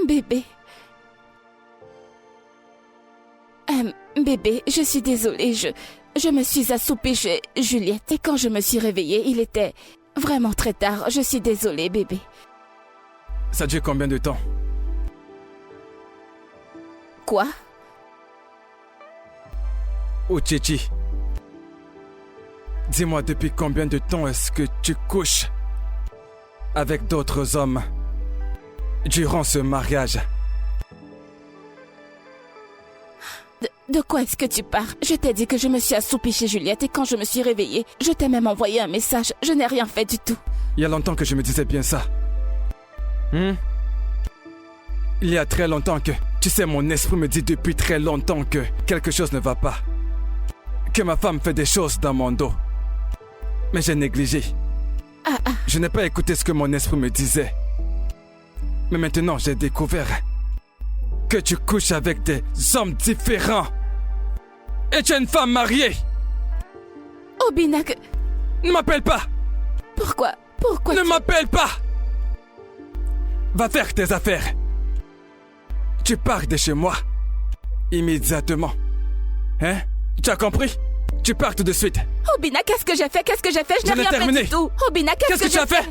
Bébé. Bébé, je suis désolée, je me suis assoupie chez Juliette et quand je me suis réveillée, il était vraiment très tard. Je suis désolée, bébé. Ça dure combien de temps? Quoi? Oh, Chichi. Dis-moi, depuis combien de temps est-ce que tu couches avec d'autres hommes durant ce mariage? De quoi est-ce que tu parles? Je t'ai dit que je me suis assoupie chez Juliette et quand je me suis réveillée, je t'ai même envoyé un message. Je n'ai rien fait du tout. Il y a longtemps que je me disais bien ça. Il y a très longtemps que... Tu sais, mon esprit me dit depuis très longtemps que quelque chose ne va pas. Que ma femme fait des choses dans mon dos. Mais j'ai négligé. Je n'ai pas écouté ce que mon esprit me disait. Mais maintenant, j'ai découvert que tu couches avec des hommes différents. Et tu es une femme mariée. Obina, Ne m'appelle pas. pourquoi Ne m'appelle pas. Va faire tes affaires. Tu pars de chez moi. Immédiatement. Hein? Tu as compris? Tu pars tout de suite. Obina, qu'est-ce que j'ai fait? Je n'ai l'ai rien terminé. fait du tout. Obina, qu'est-ce que tu as j'ai fait?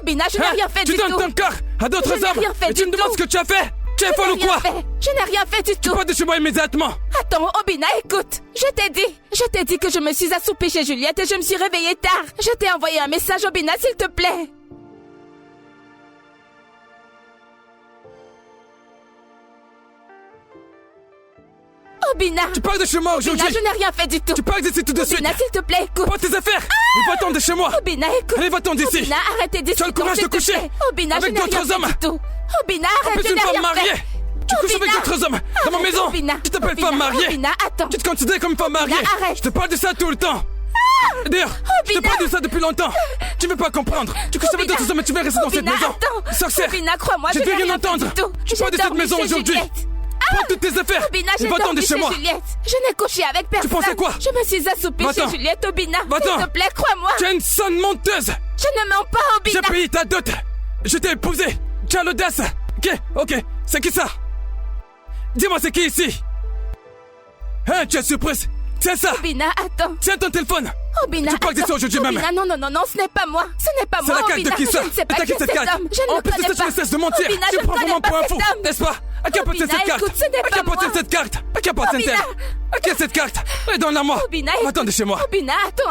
Obina, je n'ai Hein? rien fait du Tu tout. donnes ton corps à d'autres Je n'ai hommes rien fait et tu du me demandes tout. ce que tu as fait? Tu es Je folle n'ai ou quoi? rien fait. Je n'ai rien fait du Tu tout. pars de chez moi immédiatement. Attends, Obina, écoute. Je t'ai dit que je me suis assoupie chez Juliette et je me suis réveillée tard. Je t'ai envoyé un message, Obina, s'il te plaît. Obina. Tu pars de chez moi Obina, aujourd'hui. je n'ai rien fait du tout. Tu pars d'ici tout de suite. Obina, s'il te plaît, écoute. Prends tes affaires. Et va-t'en de chez moi. Obina, écoute. Allez, va-t'en d'ici. Obina, arrêtez d'ici. Tu as le courage s'il de te coucher plaît. Obina, avec je n'ai rien d'autres fait hommes. du tout. Obina, En arrête, plus, je une n'ai femme rien mariée. fait. Tu couches avec Obina. d'autres hommes dans ma maison. Obina. Tu t'appelles Obina, femme mariée. Obina, attends. Tu te considères comme femme mariée. arrête. Je te parle de ça tout le temps. D'ailleurs, je te Obina. parle de ça depuis longtemps. Tu veux pas comprendre. Tu couches avec Obina. d'autres hommes et tu veux rester dans cette Obina, maison. attends. Sorcière. Obina, crois-moi, Je je ne veux n'ai rien fait entendre. du tout. Tu J'ai pars de cette dormi maison chez aujourd'hui. Juliette. Prends toutes tes affaires Obina, et j'ai va-t'en de dormi chez moi. Juliette. Je n'ai couché avec personne. pensais quoi? Je me suis assoupie Va-t'en. chez Juliette, Obina. Va-t'en. S'il te plaît, crois-moi. Tu es une sonne menteuse. Je ne mens pas, J'ai Obina. payé ta dot. Je t'ai épousé. Tu as l'audace. Ok. C'est qui ça? Dis-moi, c'est qui ici? Hein, tu es surprise? C'est ça. Obina, attends. Tiens ton téléphone. Obina, Tu pars d'ici attends. aujourd'hui même. Obina, non, ce n'est pas moi. Ce n'est pas C'est moi, la carte Obina. de qui ça? Je ne sais pas T'as qui qui est cette cet carte? homme. Je ne En le plus de connais ça, tu pas. ne cesses de mentir. Obina, Tu je me prends ne connais vraiment pour pas un fou, cet homme. n'est-ce pas? À qui appartient Obina, cette carte? écoute, ce n'est À qui pas appartient moi. cette carte? À qui appartient-elle? Obina. À qui est cette carte? Allez, donne-la moi. Obina, Va-t'en de chez moi. Obina, attends,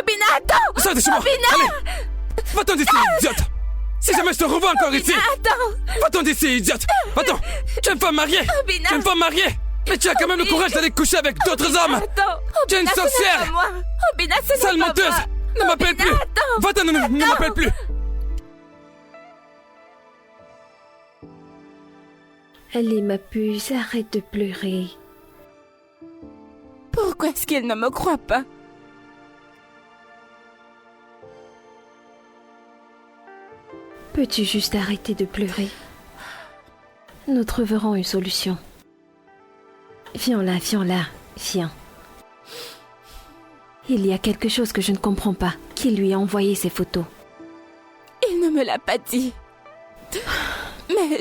Obina, attends. Sors de chez moi. Obina. Allez. Va-t'en d'ici, idiote. Si jamais je te revois encore ici. Obina, attends. Va-t'en d'ici, idiote. Va-t'en. Tu es une femme mariée. Obina. Tu es une femme mariée. Mais tu as quand même le courage d'aller coucher avec d'autres hommes. Attends. Tu es une Obina, ce n'est sorcière. pas moi. Obina, ce n'est Sale pas menteuse. moi. Ne m'appelle Obina, plus. attends. Va-t'en, ne m'appelle plus. Allez, ma puce, arrête de pleurer. Pourquoi est-ce qu'il ne me croit pas? Peux-tu juste arrêter de pleurer? Nous trouverons une solution. Viens là, viens. Il y a quelque chose que je ne comprends pas. Qui lui a envoyé ces photos? Il ne me l'a pas dit. Mais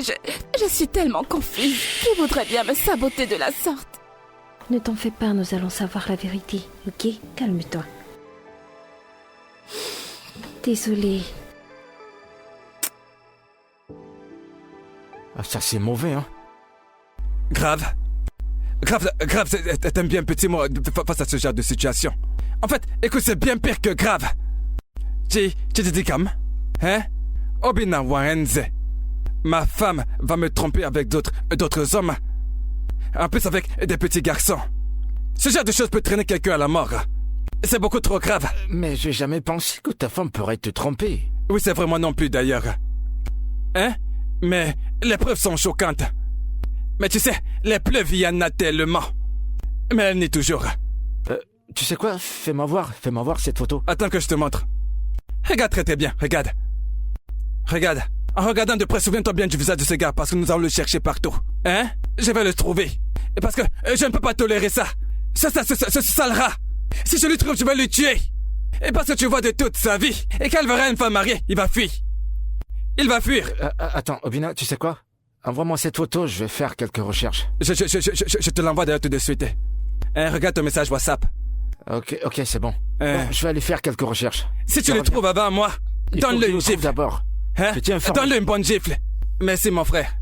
je suis tellement confuse. Qui voudrait bien me saboter de la sorte? Ne t'en fais pas, nous allons savoir la vérité, ok? Calme-toi. Désolée. Ah, ça c'est mauvais, hein. Grave, t'aimes bien petit mot face à ce genre de situation. En fait, écoute, c'est bien pire que grave. Tu te dis comme, hein? Obina Warenze. Ma femme va me tromper avec d'autres hommes. En plus avec des petits garçons. Ce genre de choses peut traîner quelqu'un à la mort. C'est beaucoup trop grave. Mais j'ai jamais pensé que ta femme pourrait te tromper. Oui, c'est vraiment non plus d'ailleurs. Hein? Mais les preuves sont choquantes. Mais tu sais, les preuves, il y en a tellement. Mais elle nie toujours. Tu sais quoi? Fais-moi voir cette photo. Attends que je te montre. Regarde très bien, regarde. Regarde. En regardant de près, souviens-toi bien du visage de ce gars parce que nous allons le chercher partout. Hein? Je vais le trouver. Et parce que je ne peux pas tolérer ça. Ce sale rat. Si je le trouve, je vais le tuer. Et parce que tu vois de toute sa vie. Et qu'elle verra une femme mariée, il va fuir. Il va fuir. Attends, Obina, tu sais quoi? Envoie-moi cette photo, je vais faire quelques recherches. Je te l'envoie d'ailleurs tout de suite. Hein, regarde ton message WhatsApp. Ok, c'est bon. Bon, je vais aller faire quelques recherches. Si tu Je le reviens. trouves avant moi, Il faut que donne-le je une le trouve gifle. d'abord. Hein? Je tiens informé. Donne-le une bonne gifle. Merci mon frère.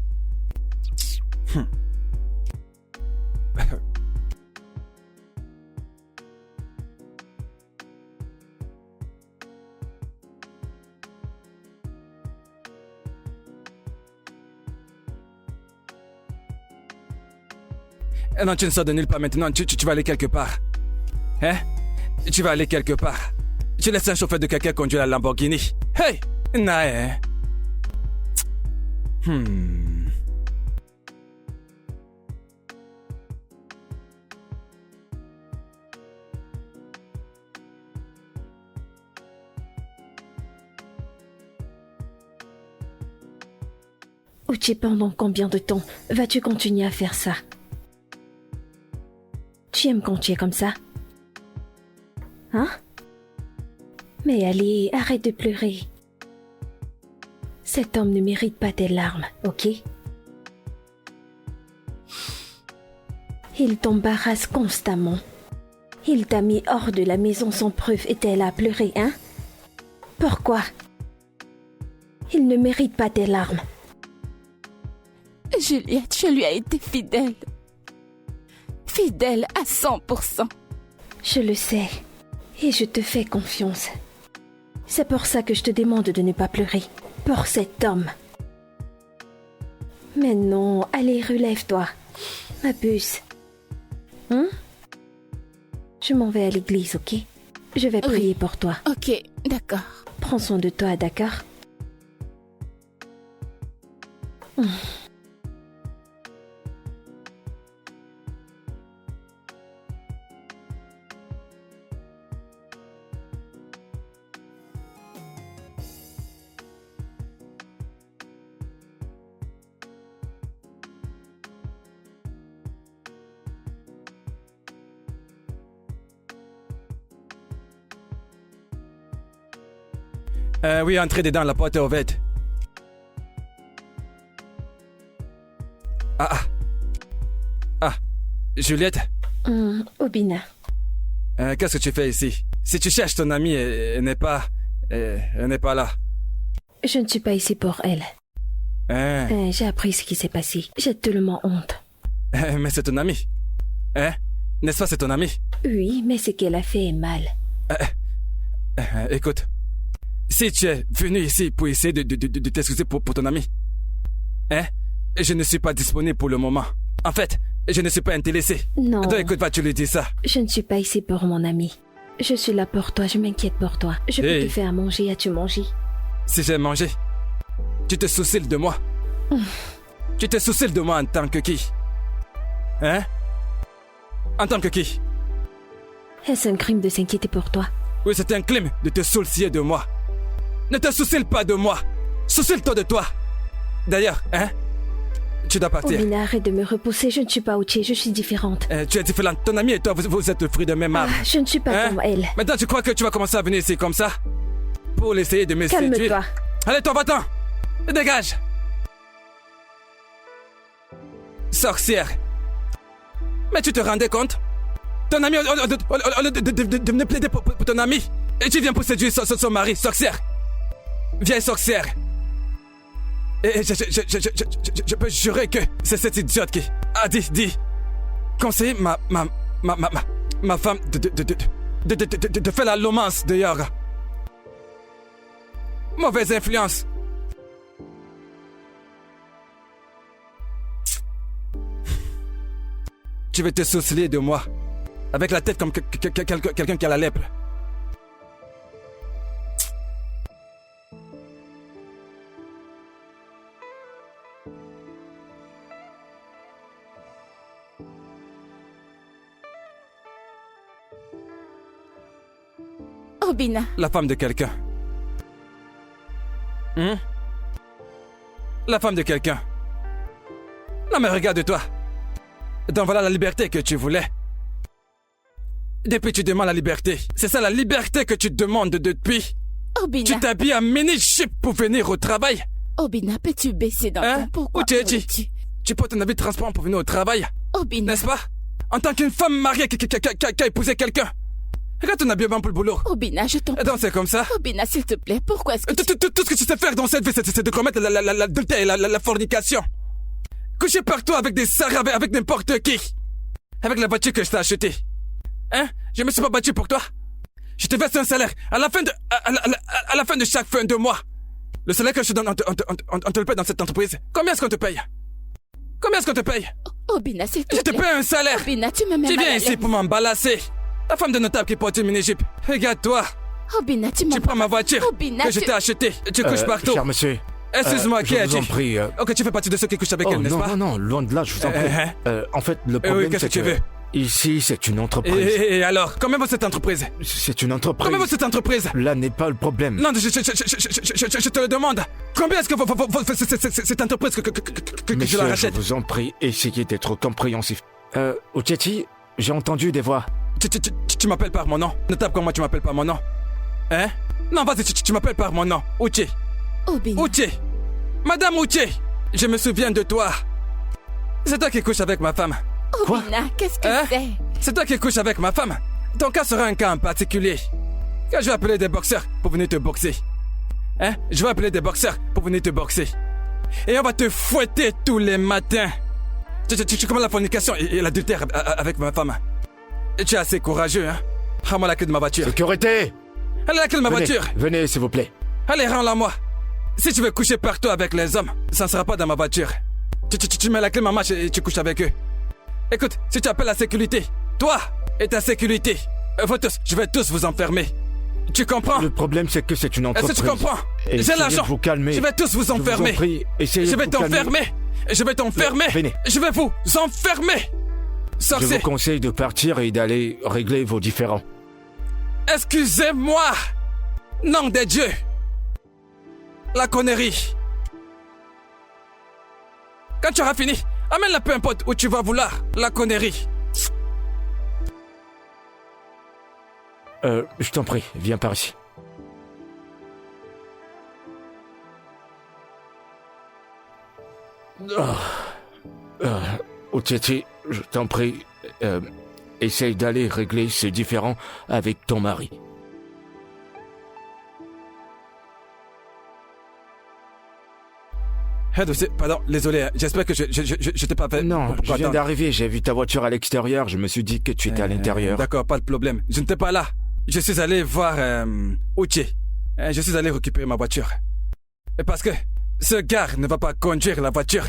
Non, tu ne sors de nulle part maintenant, tu vas aller quelque part. Hein? Tu vas aller quelque part. Tu laisses un chauffeur de quelqu'un conduire la Lamborghini. Hey! Nae. Uche, pendant combien de temps vas-tu continuer à faire ça? Tu aimes quand tu es comme ça? Hein? Mais allez, arrête de pleurer. Cet homme ne mérite pas tes larmes, ok? Il t'embarrasse constamment. Il t'a mis hors de la maison sans preuve et t'es là à pleurer, hein? Pourquoi? Il ne mérite pas tes larmes. Juliette, je lui ai été fidèle. Fidèle à 100%. Je le sais. Et je te fais confiance. C'est pour ça que je te demande de ne pas pleurer. Pour cet homme. Mais non, allez, relève-toi. Ma puce. Hein? Je m'en vais à l'église, ok? Je vais prier pour toi. Ok, d'accord. Prends soin de toi, d'accord? Oui, entrez dedans, la porte est ouverte. Juliette? Obina. Qu'est-ce que tu fais ici? Si tu cherches ton amie, elle n'est pas là. Je ne suis pas ici pour elle. J'ai appris ce qui s'est passé. J'ai tellement honte. Mais c'est ton amie. N'est-ce pas, c'est ton amie? Oui, mais ce qu'elle a fait est mal. Écoute, si tu es venu ici pour essayer de t'excuser pour ton ami, je ne suis pas disponible pour le moment. En fait, je ne suis pas intéressé. Non. Donc écoute, vas-tu lui dire ça? Je ne suis pas ici pour mon ami. Je suis là pour toi, je m'inquiète pour toi. Je peux te faire à manger, as-tu mangé? Si j'ai mangé, tu te soucies de moi? Tu te soucies de moi en tant que qui? En tant que qui? Est-ce un crime de s'inquiéter pour toi? Oui, c'est un crime de te soucier de moi. Ne te soucie pas de moi. Soucie-toi de toi. D'ailleurs, tu dois partir. Obina, arrête de me repousser. Je ne suis pas Uche, je suis différente. Tu es différente. Ton ami et toi, vous êtes le fruit de même arbre. Je ne suis pas comme elle. Maintenant, tu crois que tu vas commencer à venir ici comme ça? Pour essayer de me séduire? Calme-toi. Allez, toi, va-t'en. Dégage. Sorcière. Mais tu te rendais compte? Ton ami, au lieu de me plaider pour ton ami, et tu viens pour séduire son mari, sorcière. Vieille sorcière. Et je peux jurer que c'est cette idiote qui a dit conseiller ma femme de faire la romance dehors. Mauvaise influence. Tu veux te soucier de moi avec la tête comme quelqu'un qui a la lèpre. Obina. La femme de quelqu'un. La femme de quelqu'un. Non mais regarde-toi. Donc voilà la liberté que tu voulais. Depuis tu demandes la liberté. C'est ça la liberté que tu demandes depuis. Obina. Tu t'habilles en mini-chip pour venir au travail. Obina, peux-tu baisser d'un ton? Pourquoi Où tu portes un habit transparent pour venir au travail. Obina. N'est-ce pas? En tant qu'une femme mariée qui a épousé quelqu'un. Regarde ton habillement pour le boulot. Obina, je t'en prie. Donc c'est comme ça. Obina, s'il te plaît, pourquoi est-ce que Tout ce que tu sais faire dans cette vie, c'est de commettre l'adultère et la fornication. Coucher partout avec des sarres, avec n'importe qui. Avec la voiture que je t'ai achetée. Je me suis pas battu pour toi. Je te verse un salaire à la fin de chaque fin de mois. Le salaire que je te donne, on te le paye dans cette entreprise. Combien est-ce qu'on te paye? Combien est-ce qu'on te paye? Obina, s'il te plaît. Je te paye un salaire. Obina, tu me mets Tu mal à viens l'aise. ici pour m'embalasser. La femme de notable qui porte une mini-jupe. Regarde-toi. Obina, tu prends ma voiture Obina, que je t'ai achetée. Tu couches partout. Cher monsieur. Excuse-moi, qui je es-tu? vous en prie. Ok, tu fais partie de ceux qui couchent avec elle, n'est-ce pas? Non, loin de là, je vous en prie. En fait, le problème, qu'est-ce c'est que tu veux? ici, c'est une entreprise. Et alors, combien vaut cette entreprise? C'est une entreprise. Combien vaut cette entreprise? Là n'est pas le problème. Non, je te le demande. Combien est-ce que cette entreprise que je Monsieur, la je rachète? vous en prie, essayez d'être compréhensif. Uchechi, j'ai entendu des voix. Tu m'appelles par mon nom. Ne tape comme moi, tu m'appelles par mon nom. Hein? Non, vas-y, tu m'appelles par mon nom. Uche. Obina. Uche. Madame Uche. Je me souviens de toi. C'est toi qui couches avec ma femme. Obina, qu'est-ce que Hein? c'est? C'est toi qui couches avec ma femme. Ton cas sera un cas en particulier. Quand je vais appeler des boxeurs pour venir te boxer. Hein? Je vais appeler des boxeurs pour venir te boxer. Et on va te fouetter tous les matins. Tu commences la fornication et l'adultère avec ma femme. Et tu es assez courageux, hein? Rends-moi la clé de ma voiture. Sécurité! Allez, la clé de ma Venez, voiture. venez, s'il vous plaît. Allez, rends-la moi. Si tu veux coucher partout avec les hommes, ça ne sera pas dans ma voiture. Tu mets la clé de ma marche et tu couches avec eux. Écoute, si tu appelles la sécurité, toi et ta sécurité, vous tous, je vais tous vous enfermer. Tu comprends? Le problème, c'est que c'est une Est-ce entreprise. que tu comprends? J'ai Essayez l'argent. de vous calmer. Je vais tous vous Je vous en enfermer. prie, essayez Je de vais vous calmer. t'enfermer. Je vais t'enfermer. Venez. Je vais vous enfermer. Je Sorcier. vous conseille de partir et d'aller régler vos différends. Excusez-moi. Nom de Dieu. La connerie. Quand tu auras fini, amène-la peu importe où tu vas vouloir. La connerie. Je t'en prie, viens par ici. Uchechi, je t'en prie, essaye d'aller régler ces différends avec ton mari. Pardon, désolé, j'espère que je t'ai pas fait... Non, je viens attendre. d'arriver, j'ai vu ta voiture à l'extérieur, je me suis dit que tu étais à l'intérieur. D'accord, pas de problème. Je n'étais pas là. Je suis allé voir Uche. Je suis allé récupérer ma voiture. Et parce que ce gars ne va pas conduire la voiture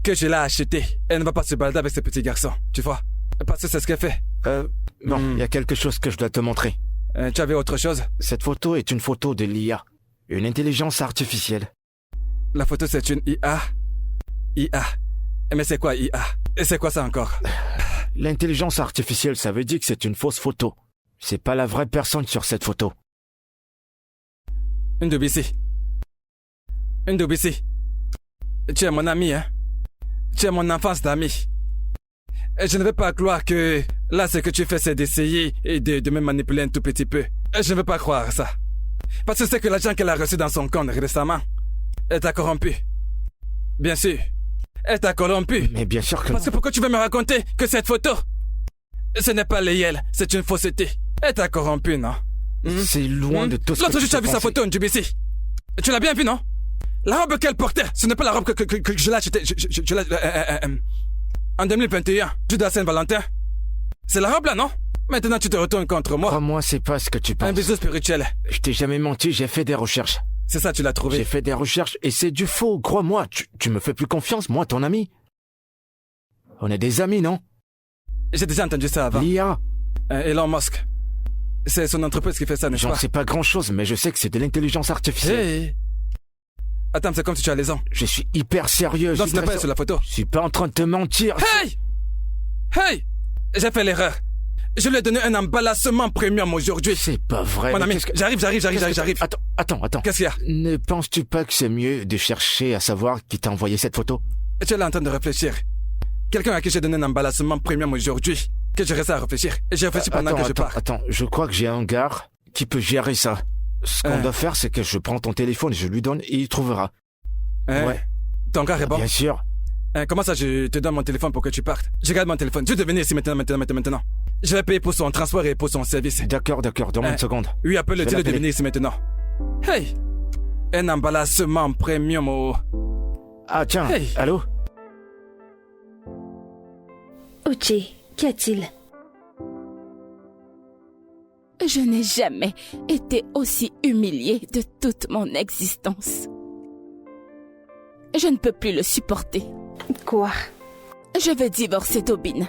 que je l'ai achetée. Elle ne va pas se balader avec ce petit garçon, tu vois. Parce que c'est ce qu'elle fait. Non, il y a quelque chose que je dois te montrer. Tu avais autre chose? Cette photo est une photo de l'IA, une intelligence artificielle. La photo, c'est une IA. IA. Mais c'est quoi IA? Et c'est quoi ça encore? L'intelligence artificielle, ça veut dire que c'est une fausse photo. C'est pas la vraie personne sur cette photo. Une WC. Une WC. Tu es mon ami, hein? Tu es mon enfance d'ami. Et je ne vais pas croire que là, ce que tu fais, c'est d'essayer et de me manipuler un tout petit peu. Et je ne veux pas croire ça. Parce que c'est que l'argent qu'elle a reçu dans son compte récemment, elle t'a corrompu. Bien sûr. Elle t'a corrompu. Mais bien sûr que Parce que pourquoi tu veux me raconter que cette photo, ce n'est pas réel, c'est une fausseté. Elle t'a corrompu, non? c'est loin de tout ce que L'autre jour, tu as vu sa pensais. photo en JBC. Tu l'as bien vu, non? La robe qu'elle portait, ce n'est pas la robe que je l'ai achetée. Je l'ai... en 2021, jour de la Saint-Valentin. C'est la robe là, non? Maintenant, tu te retournes contre moi. Crois-moi, c'est pas ce que tu Un penses. bisou spirituel. Je t'ai jamais menti, j'ai fait des recherches. C'est ça, tu l'as J'ai trouvé. fait des recherches et c'est du faux, crois-moi. Tu me fais plus confiance, moi, ton ami. On est des amis, non? J'ai déjà entendu ça avant. L'IA, Elon Musk. C'est son entreprise qui fait ça, n'est-ce j'en pas? sais pas grand-chose, mais je sais que c'est de l'intelligence artificielle. Hey. Attends, c'est comme si tu as les ans. Je suis hyper sérieux. Non, je ce n'est suis pas très sur la photo. Je suis pas en train de te mentir. Hey! Hey! J'ai fait l'erreur. Je lui ai donné un emballissement premium aujourd'hui. C'est pas vrai. Mon mais ami, qu'est-ce que- j'arrive. qu'est-ce que- Attends. Qu'est-ce qu'il y a? Ne penses-tu pas que c'est mieux de chercher à savoir qui t'a envoyé cette photo? Tu es là en train de réfléchir. Quelqu'un à qui j'ai donné un emballissement premium aujourd'hui, que je reste à réfléchir. Et j'ai réfléchi pendant que je pars. Attends, je crois que j'ai un gars qui peut gérer ça. Ce qu'on doit faire, c'est que je prends ton téléphone et je lui donne et il trouvera. Hein? Ouais. Ton gars est bon? Bien sûr. Comment ça, je te donne mon téléphone pour que tu partes? Je garde mon téléphone. Je vais venir ici maintenant. Je vais payer pour son transport et pour son service. D'accord, donne-moi une seconde. Oui, appelle-le, Je vais dis-le de l'appeler. venir ici maintenant. Hey! Un emballissement premium au... Ah tiens, Hey. allô? Uche, qu'y a-t-il? Je n'ai jamais été aussi humiliée de toute mon existence. Je ne peux plus le supporter. Quoi? Je veux divorcer d'Obina.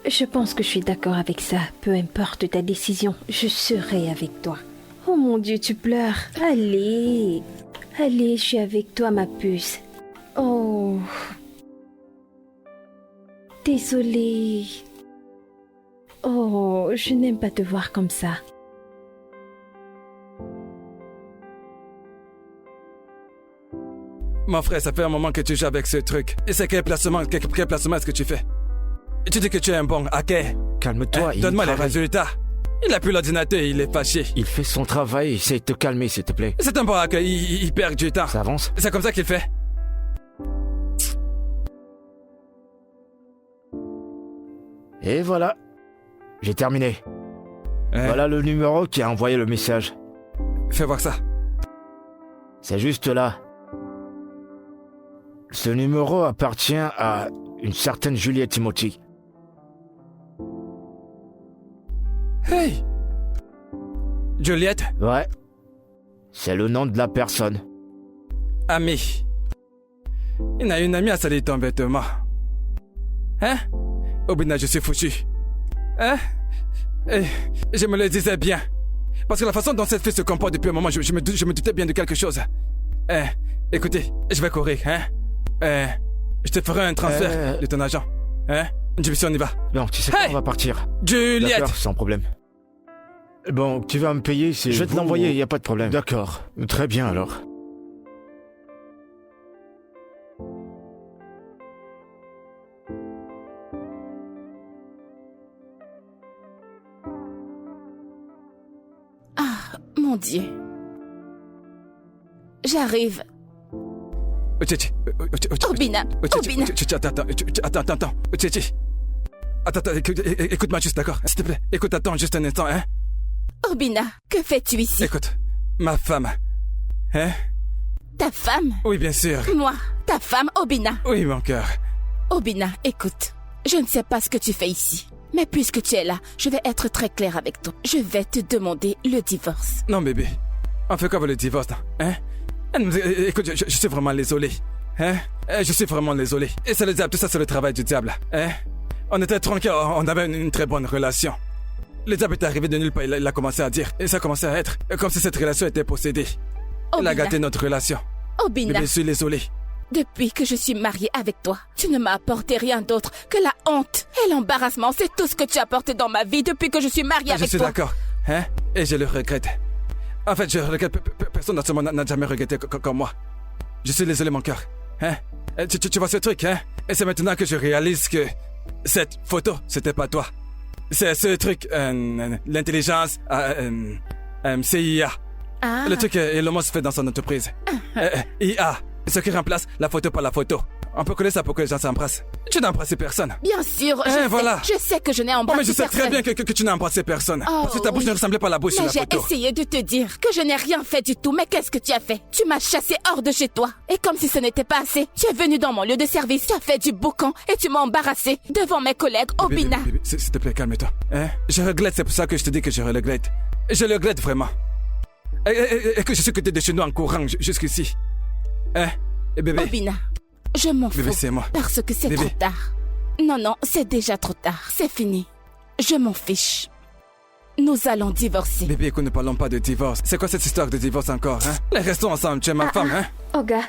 Je pense que je suis d'accord avec ça. Peu importe ta décision, je serai avec toi. Oh mon Dieu, tu pleures. Allez, je suis avec toi, ma puce. Oh. Désolée. Oh, je n'aime pas te voir comme ça. Mon frère, ça fait un moment que tu joues avec ce truc. Et c'est quel placement est-ce que tu fais? Et tu dis que tu es un bon hacker. Calme-toi. Donne-moi les résultats. Il a plus l'ordinateur, il est fâché. Il fait son travail, essaye de te calmer, s'il te plaît. C'est un bon hacker, il perd du temps. Ça avance? C'est comme ça qu'il fait. Et voilà. J'ai terminé. Voilà le numéro qui a envoyé le message. Fais voir ça. C'est juste là. Ce numéro appartient à une certaine Juliette Timothy. Hey! Juliette? Ouais. C'est le nom de la personne. Ami. Il a une amie à salir ton vêtement. Hein? Obina, je suis foutu. Hein? Et je me le disais bien. Parce que la façon dont cette fille se comporte depuis un moment, je me doutais bien de quelque chose. Écoutez, je vais courir, hein? Je te ferai un transfert de ton agent. Hein? Jimmy, on y va. Bon, tu sais quoi, on va partir. Juliette! D'accord, sans problème. Bon, tu vas me payer, c'est... Je vais te l'envoyer, y a pas de problème. D'accord. Très bien, alors. Ah, mon Dieu. J'arrive. Obina, Obina. Attends. Attends, écoute-moi juste, d'accord? S'il te plaît, attends juste un instant, hein? Obina, que fais-tu ici? Écoute, ma femme. Hein? Ta femme? Oui, bien sûr. Moi, ta femme, Obina. Oui, mon cœur. Obina, écoute. Je ne sais pas ce que tu fais ici. Mais puisque tu es là, je vais être très claire avec toi. Je vais te demander le divorce. Non, bébé. On fait quoi avec le divorce, hein? Écoute, je suis vraiment désolé. Hein? Je suis vraiment désolé. Et c'est le diable, tout ça c'est le travail du diable. Hein? On était tranquilles, on avait une très bonne relation. Le diable est arrivé de nulle part, il a commencé à dire. Et ça a commencé à être comme si cette relation était possédée. Il a gâté notre relation. Obina. Bébé, je suis désolé. Depuis que je suis mariée avec toi, tu ne m'as apporté rien d'autre que la honte et l'embarrassement. C'est tout ce que tu as apporté dans ma vie depuis que je suis mariée avec toi. Je suis d'accord. Hein? Et je le regrette. En fait, je regrette. Personne dans ce monde n'a jamais regretté comme moi. Je suis désolé, mon cœur. Hein? Tu vois ce truc, hein? Et c'est maintenant que je réalise que cette photo, c'était pas toi. C'est ce truc, l'intelligence, CIA. Ah. Le truc Elon Musk fait dans son entreprise. IA. Ce qui remplace la photo par la photo. On peut coller ça pour que les gens s'embrassent. Tu n'as embrassé personne. Bien sûr, voilà. Je sais que je n'ai embrassé personne. Mais je sais très bien que tu n'as embrassé personne. Parce que ta bouche ne ressemblait pas à la bouche sur la photo. J'ai essayé de te dire que je n'ai rien fait du tout. Mais qu'est-ce que tu as fait? Tu m'as chassé hors de chez toi. Et comme si ce n'était pas assez, tu es venu dans mon lieu de service, tu as fait du boucan et tu m'as embarrassé devant mes collègues, Obina. Bébé, s'il te plaît, calme-toi. Hein? Je regrette, c'est pour ça que je te dis que je regrette. Je le regrette vraiment. Et que je suis quitté de chez nous en courant jusqu'ici. Hein? Et bébé. Obina, je m'en fous. Bébé, c'est moi. Parce que c'est trop tard. Non, c'est déjà trop tard. C'est fini. Je m'en fiche. Nous allons divorcer. Bébé, écoute, ne parlons pas de divorce. C'est quoi cette histoire de divorce encore, hein? Restons ensemble, tu es ma femme, hein? Oga.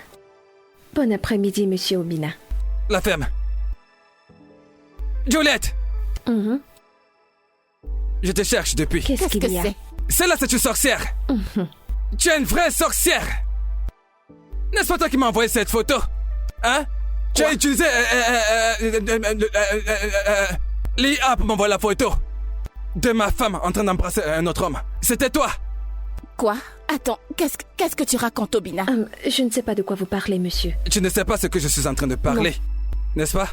Bon après-midi, monsieur Obina. La ferme. Juliette! Je te cherche depuis. Qu'est-ce qu'il y a? Celle-là, c'est une sorcière. Tu es une vraie sorcière. N'est-ce pas toi qui m'as envoyé cette photo? Hein? Tu as utilisé l'IA pour m'envoyer la photo de ma femme en train d'embrasser un autre homme. C'était toi. Quoi? Attends, qu'est-ce que tu racontes, Obina? Je ne sais pas de quoi vous parlez, monsieur. Tu ne sais pas ce que je suis en train de parler, n'est-ce pas?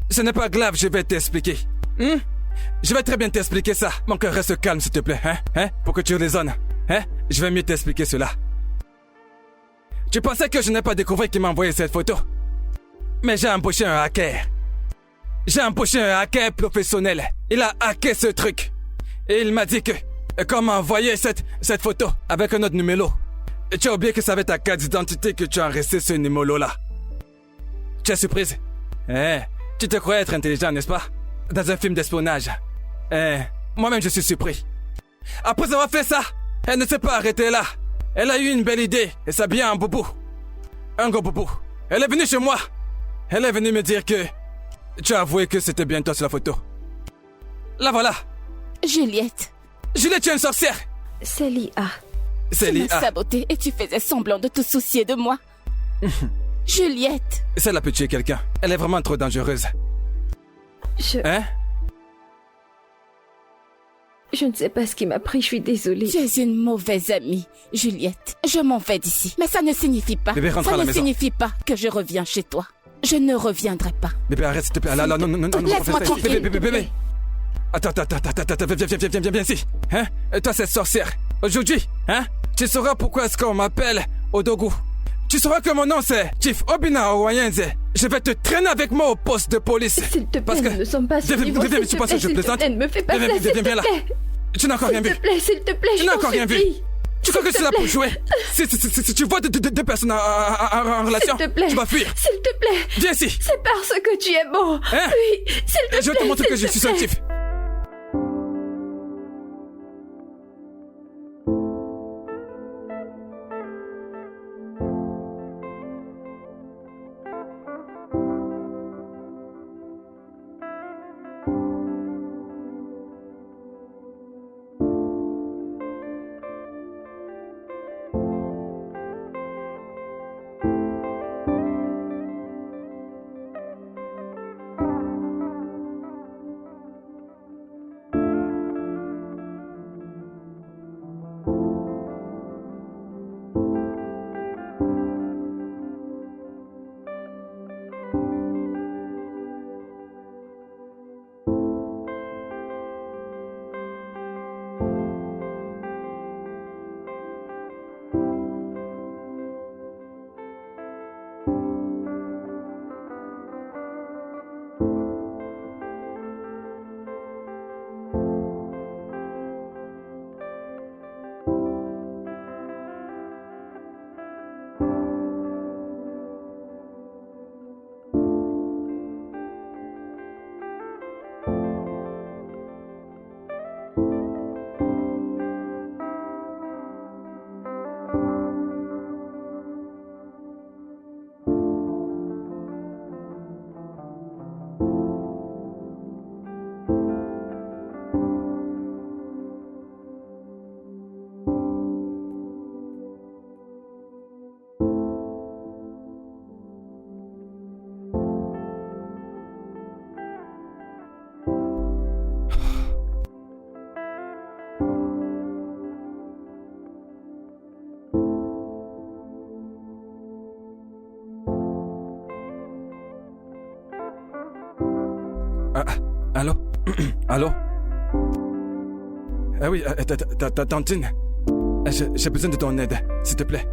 Ce n'est pas grave, je vais t'expliquer. Je vais très bien t'expliquer ça. Mon cœur, reste calme, s'il te plaît, hein? Pour que tu raisonnes. Hein? Je vais mieux t'expliquer cela. Tu pensais que je n'ai pas découvert qui m'a envoyé cette photo? Mais j'ai embauché un hacker. J'ai embauché un hacker professionnel. Il a hacké ce truc. Et il m'a dit que... Quand m'a envoyé cette photo avec un autre numéro. Tu as oublié que ça avait ta carte d'identité que tu as resté ce numéro-là. Tu es surprise? Tu te croyais être intelligent, n'est-ce pas? Dans un film d'espionnage. Moi-même, je suis surpris. Après avoir fait ça, elle ne s'est pas arrêtée là. Elle a eu une belle idée et s'habillait en boubou. Un gros boubou. Elle est venue chez moi. Elle est venue me dire que... Tu as avoué que c'était bien toi sur la photo. La voilà. Juliette. Juliette, tu es une sorcière. C'est l'IA. C'est l'IA. Tu m'as saboté et tu faisais semblant de te soucier de moi. Juliette. Celle-là peut tuer quelqu'un. Elle est vraiment trop dangereuse. Hein? Je ne sais pas ce qui m'a pris, je suis désolée. Tu es une mauvaise amie, Juliette. Je m'en vais d'ici. Mais ça ne signifie pas. Bébé, rentre à la maison. Signifie pas que je reviens chez toi. Je ne reviendrai pas. Bébé, arrête, s'il te plaît. Non, Laisse-moi tranquille. Bébé. Attends, viens ici. Hein? Toi, cette sorcière. Aujourd'hui, hein? Tu sauras pourquoi est-ce qu'on m'appelle Odogu. Tu sauras que mon nom c'est Chief Obina Owayenze. Je vais te traîner avec moi au poste de police. S'il te plaît, nous ne sommes pas sur niveau. Viens, tu penses que je plaisante? Ne me fais pas ça, s'il te plaît. Tu n'as encore rien vu. S'il te plaît, tu n'as encore rien vu. Tu crois que c'est là pour jouer? Si tu vois deux personnes en relation, tu vas fuir. S'il te plaît. Viens ici. C'est parce que tu es beau. Hein? Oui, s'il te plaît. Je vais te montrer que je suis un Chief. Allô? Allô? Ah oui, ta tantine. J'ai besoin de ton aide, s'il te plaît.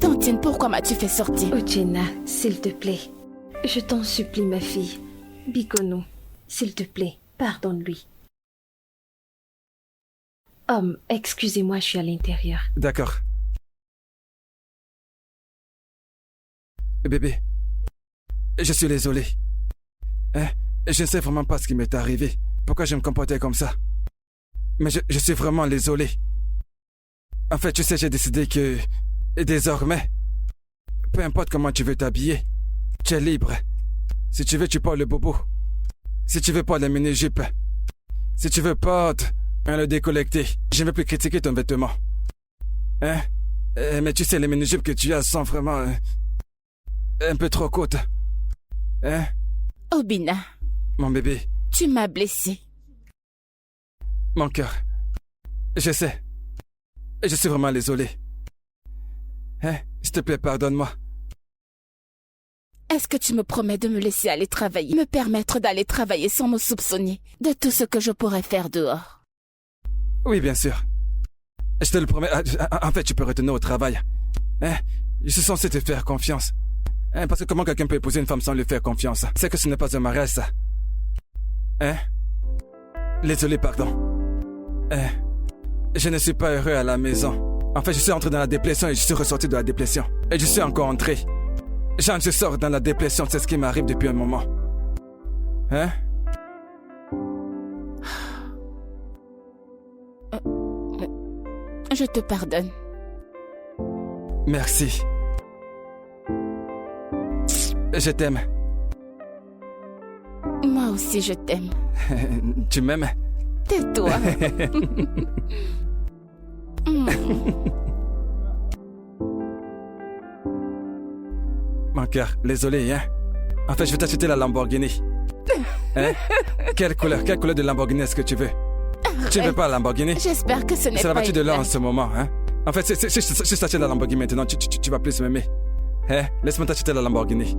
Tantine, pourquoi m'as-tu fait sortir? Ojena, s'il te plaît. Je t'en supplie, ma fille. Bikono, s'il te plaît, pardonne-lui. Homme, excusez-moi, je suis à l'intérieur. D'accord. Bébé, je suis désolé. Hein? Je ne sais vraiment pas ce qui m'est arrivé. Pourquoi je me comportais comme ça. Mais je suis vraiment désolé. En fait, tu sais, j'ai décidé que... désormais, peu importe comment tu veux t'habiller, tu es libre. Si tu veux, tu portes le bobo. Si tu veux, porte la mini-jupe. Si tu veux, porte le décollecté. Je ne veux plus critiquer ton vêtement. Hein? Mais tu sais, les mini-jupes que tu as sont vraiment... un peu trop courtes. Hein? Obina. Mon bébé. Tu m'as blessé. Mon cœur. Je sais. Je suis vraiment désolé. Hein? S'il te plaît, pardonne-moi. Est-ce que tu me promets de me laisser aller travailler, me permettre d'aller travailler sans me soupçonner de tout ce que je pourrais faire dehors? Oui, bien sûr. Je te le promets. En fait, tu peux retourner au travail. Hein? Je suis censé te faire confiance. Hein? Parce que comment quelqu'un peut épouser une femme sans lui faire confiance? C'est que ce n'est pas un mariage, ça. Hein? Désolé, pardon. Hein? Je ne suis pas heureux à la maison. En fait, je suis entré dans la dépression et je suis ressorti de la dépression. Et je suis encore entré. Je sors dans la dépression, c'est ce qui m'arrive depuis un moment. Hein? Je te pardonne. Merci. Je t'aime. Moi aussi, je t'aime. Tu m'aimes? Tais-toi. Mon cœur, désolé, hein. En fait, je vais t'acheter la Lamborghini. Hein? Quelle couleur de Lamborghini est-ce que tu veux? Tu ne veux pas la Lamborghini? J'espère que ce n'est pas... C'est la voiture de l'an en une ce moment, hein? En fait, si je t'achète la Lamborghini maintenant, tu vas plus m'aimer. Hein? Laisse-moi t'acheter la Lamborghini.